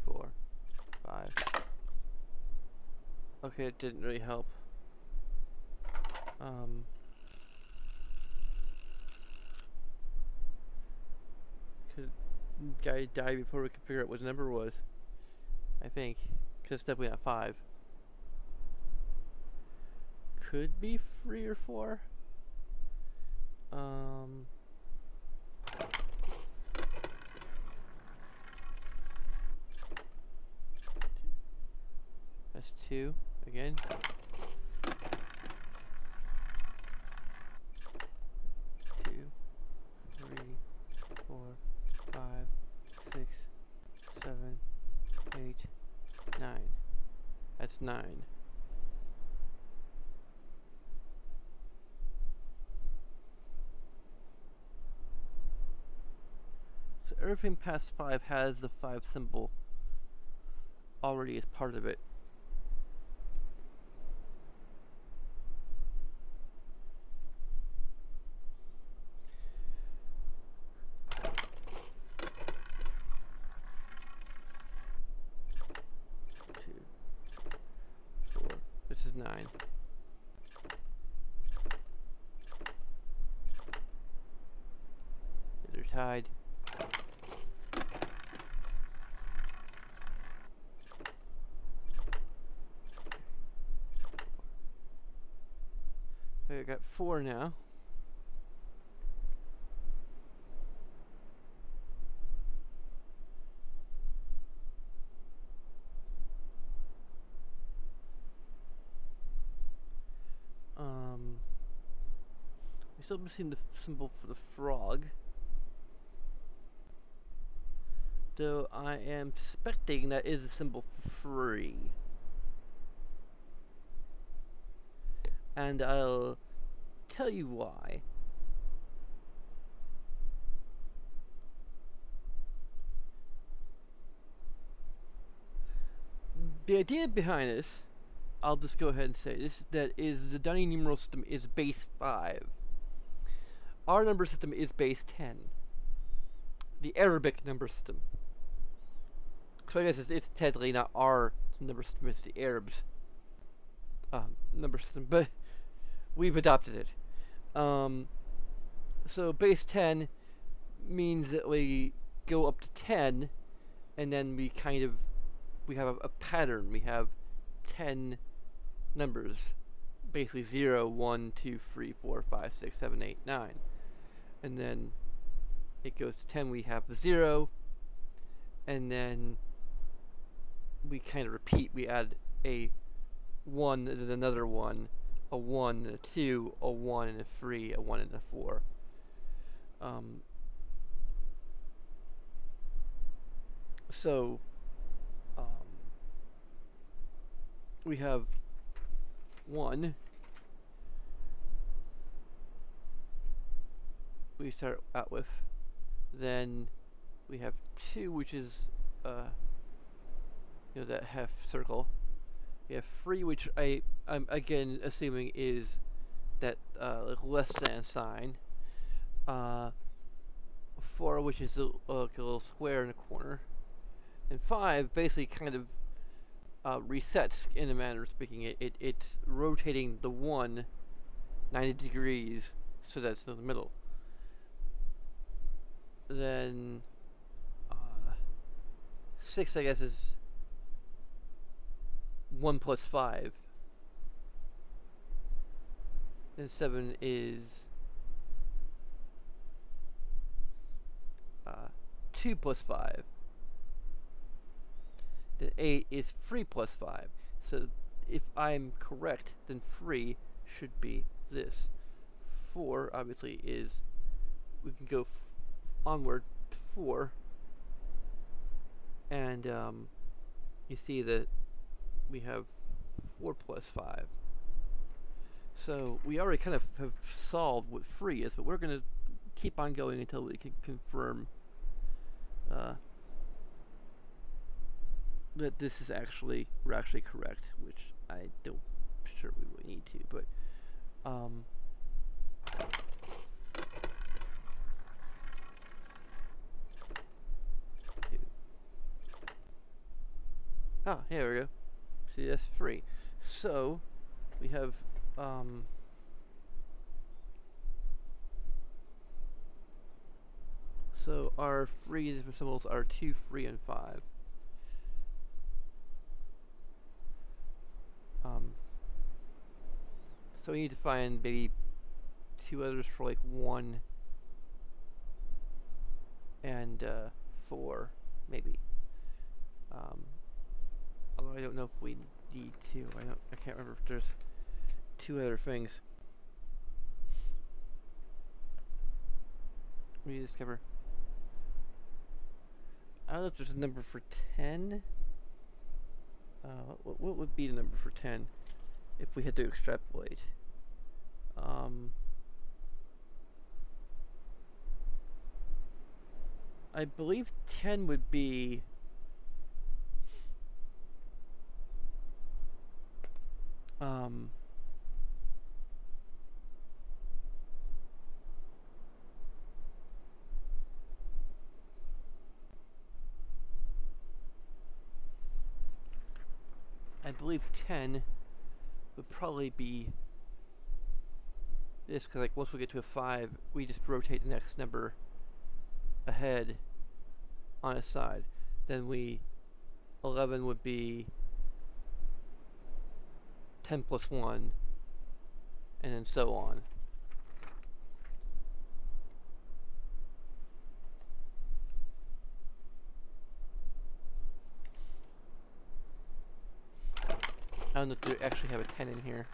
4, 5. Okay, it didn't really help. Cause guy died before we could figure out what the number was. I think, cause it's definitely not 5. Could be 3 or 4. That's 2 again. 2, 3, 4, 5, 6, 7, 8, 9. That's 9. So everything past 5 has the 5 symbol already as part of it. This is 9. They're tied. Okay, I got 4 now. We still haven't seen the symbol for the frog. Though I am suspecting that is a symbol for free. And I'll tell you why. The idea behind this, I'll just go ahead and say this, that is the Dunning numeral system is base 5. Our number system is base 10. The Arabic number system. So I guess it's technically not our number system, it's the Arabs' number system, but we've adopted it. So base 10 means that we go up to 10, and then we have a pattern. We have 10 numbers, basically 0, 1, 2, 3, 4, 5, 6, 7, 8, 9. And then it goes to 10, we have 0, and then we kind of repeat. We add a 1 and then another 1, a 1 and a 2, a 1 and a 3, a 1 and a 4. We have 1. We start out with. Then we have 2, which is that half circle. We have 3, which I'm again assuming is that like less than sign. 4, which is like a little square in a corner, and 5 basically kind of resets in a manner of speaking. It's rotating the 1 90 degrees so that's in the middle. Then 6, I guess, is 1 plus 5. And 7 is 2 plus 5. Then 8 is 3 plus 5. So if I'm correct, then 3 should be this. 4 obviously is, we can go onward to 4, and you see that we have 4 plus 5. So we already kind of have solved what 3 is, but we're going to keep on going until we can confirm that this is we're actually correct, which I don't sure we really need to, but here we go. See, that's 3. So we have So our free different symbols are 2, 3, and 5. So we need to find maybe 2 others for like 1 and 4, maybe. Although I don't know if we need 2. I can't remember if there's 2 other things. We discover. I don't know if there's a number for 10. What would be the number for 10 if we had to extrapolate? I believe 10 would be I believe 10 would probably be this, because like once we get to a 5, we just rotate the next number ahead on a side. Then 11 would be 10 plus 1, and then so on. I don't know if they actually have a 10 in here.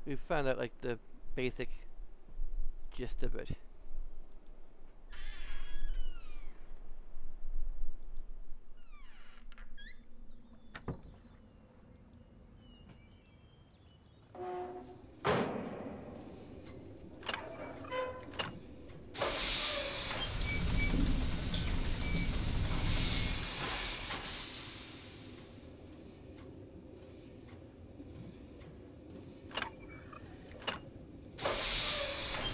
We found out like the basic gist of it.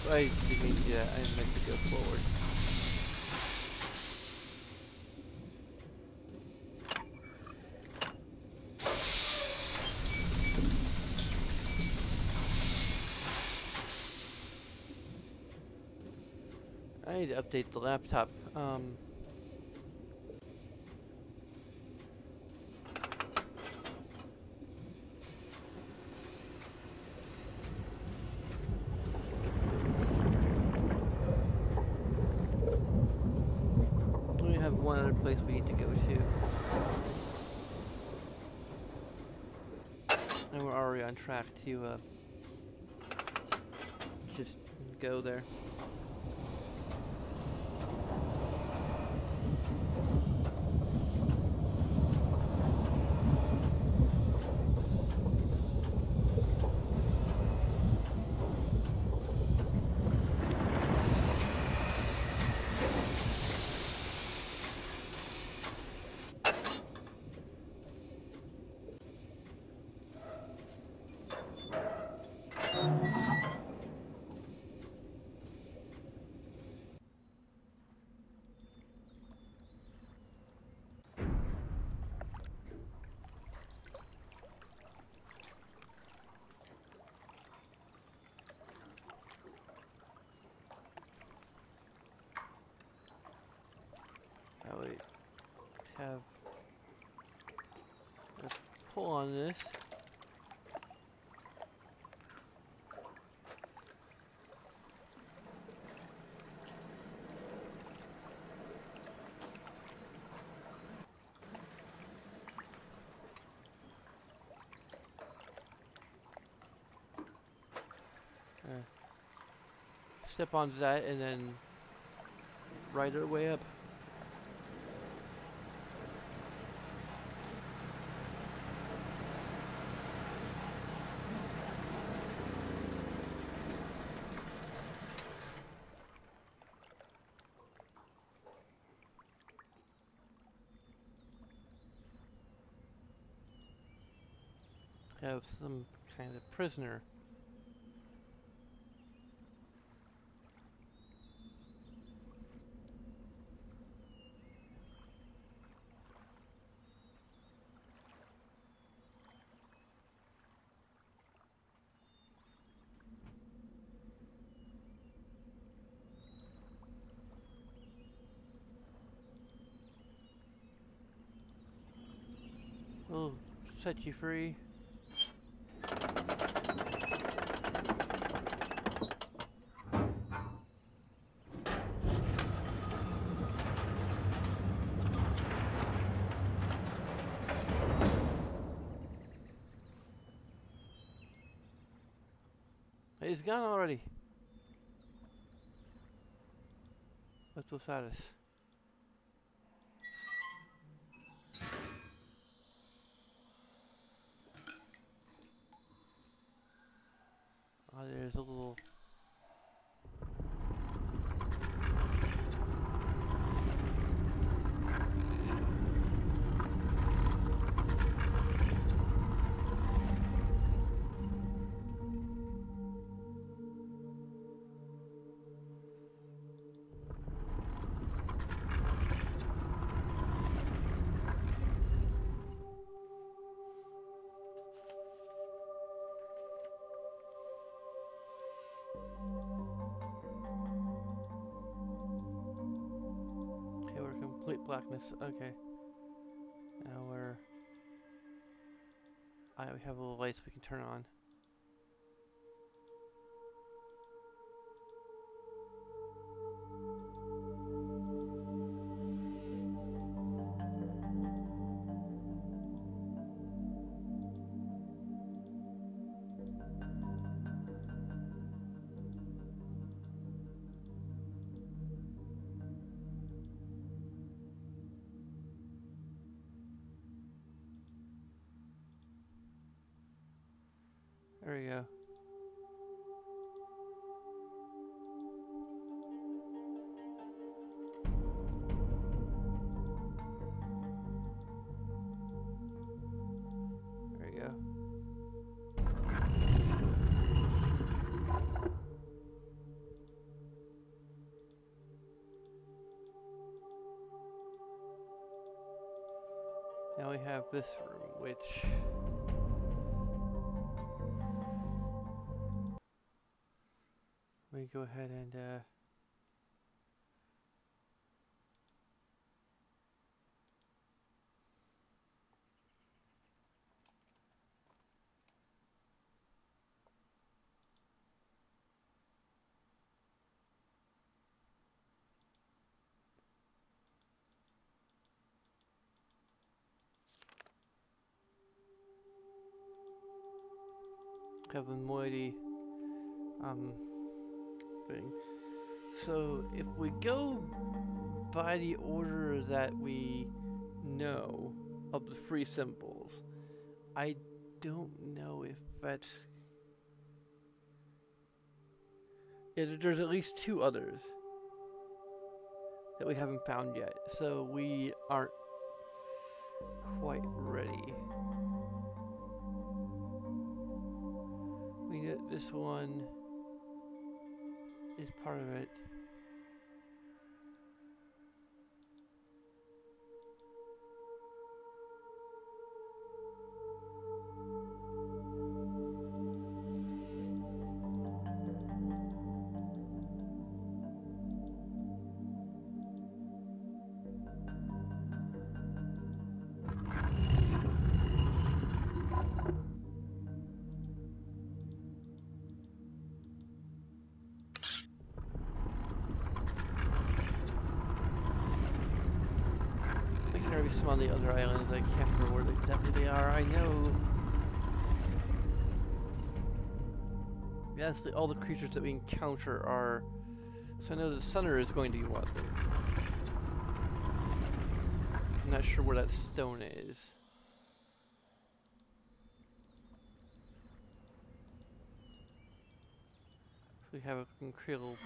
I didn't mean to do that. I meant to go forward. I need to update the laptop. We have one other place we need to go to. And we're already on track to just go there. Now we have a pull on this. Step onto that and then ride our way up. Have some kind of prisoner. We'll set you free. He's gone already. What's the status? Oh, there's a little... Okay, we're complete blackness. Okay. Now we're... we have a little lights we can turn on. There we go. There we go. Now we have this room, which... Let me go ahead and have a moiety thing. So if we go by the order that we know of the free symbols, I don't know if that's... Yeah, there's at least 2 others that we haven't found yet, so we aren't quite ready. We get this one is part of it. Some on the other islands, I can't remember where exactly they are. I know yes, all the creatures that we encounter are. So I know the Sunner is going to be one of them. I'm not sure where that stone is. So we have a little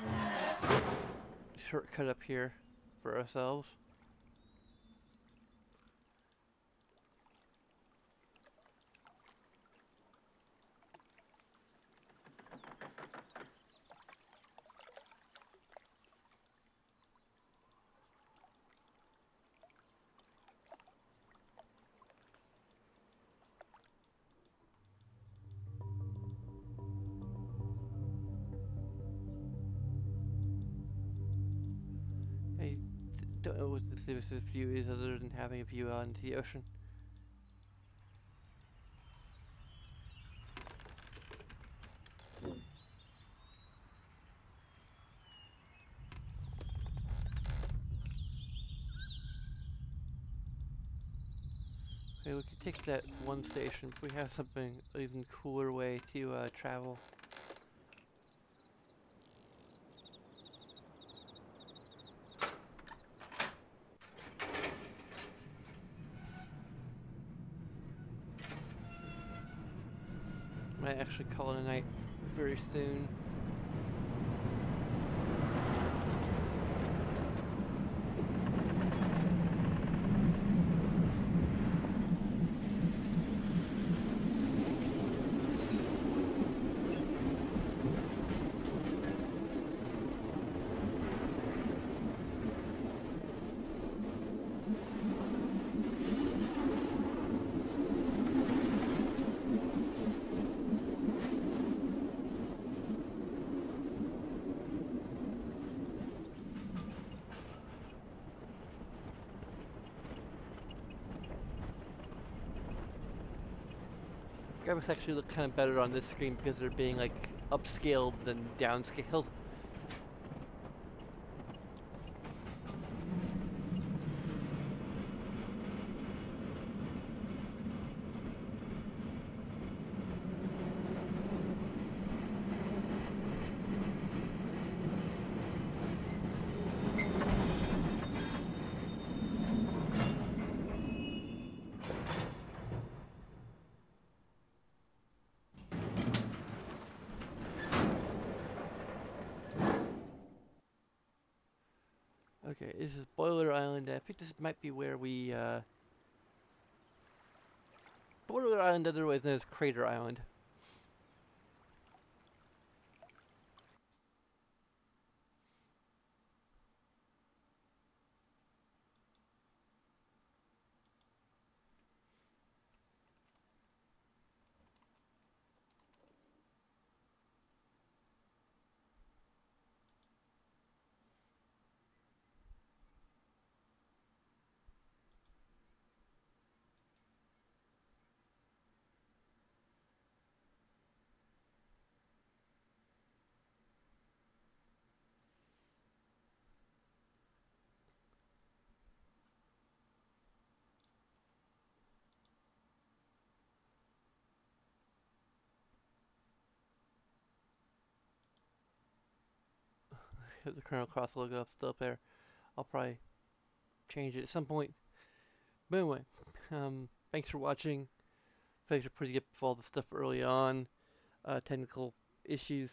shortcut up here for ourselves. Don't know what the safest view is other than having a view out into the ocean. Okay, we could take that one station, but we have something even cooler way to travel. Might actually call it a night very soon. Graphics actually look kind of better on this screen because they're being like upscaled than downscaled. Okay, this is Boiler Island. I think this might be where we, Boiler Island, otherwise known as Crater Island. Have the Colonel Cross logo still up there. I'll probably change it at some point. But anyway, thanks for watching. Thanks for putting up with all the stuff early on. Technical issues.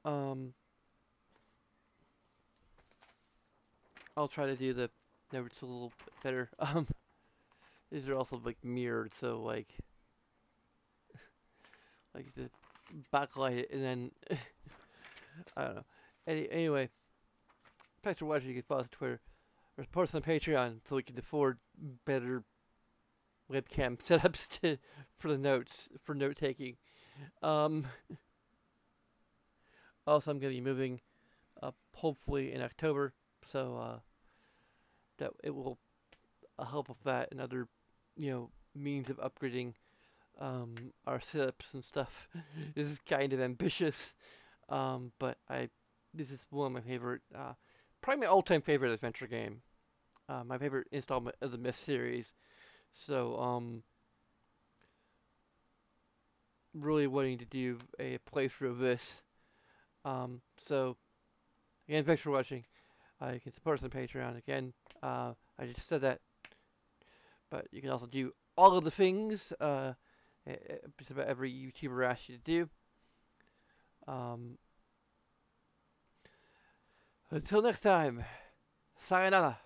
I'll try to do the notes a little bit better. These are also like mirrored, so like the backlight it and then I don't know. Anyway, thanks for watching. You can follow us on Twitter or support us on Patreon so we can afford better webcam setups for the notes, for note taking. Also, I'm going to be moving up hopefully in October, so that it will help with that and other, means of upgrading our setups and stuff. This is kind of ambitious, but this is one of my favorite, probably my all-time favorite adventure game. My favorite installment of the Myst series. So, really wanting to do a playthrough of this. So, again, thanks for watching. You can support us on Patreon. Again, I just said that. But you can also do all of the things just about every YouTuber asks you to do. Until next time, sayonara.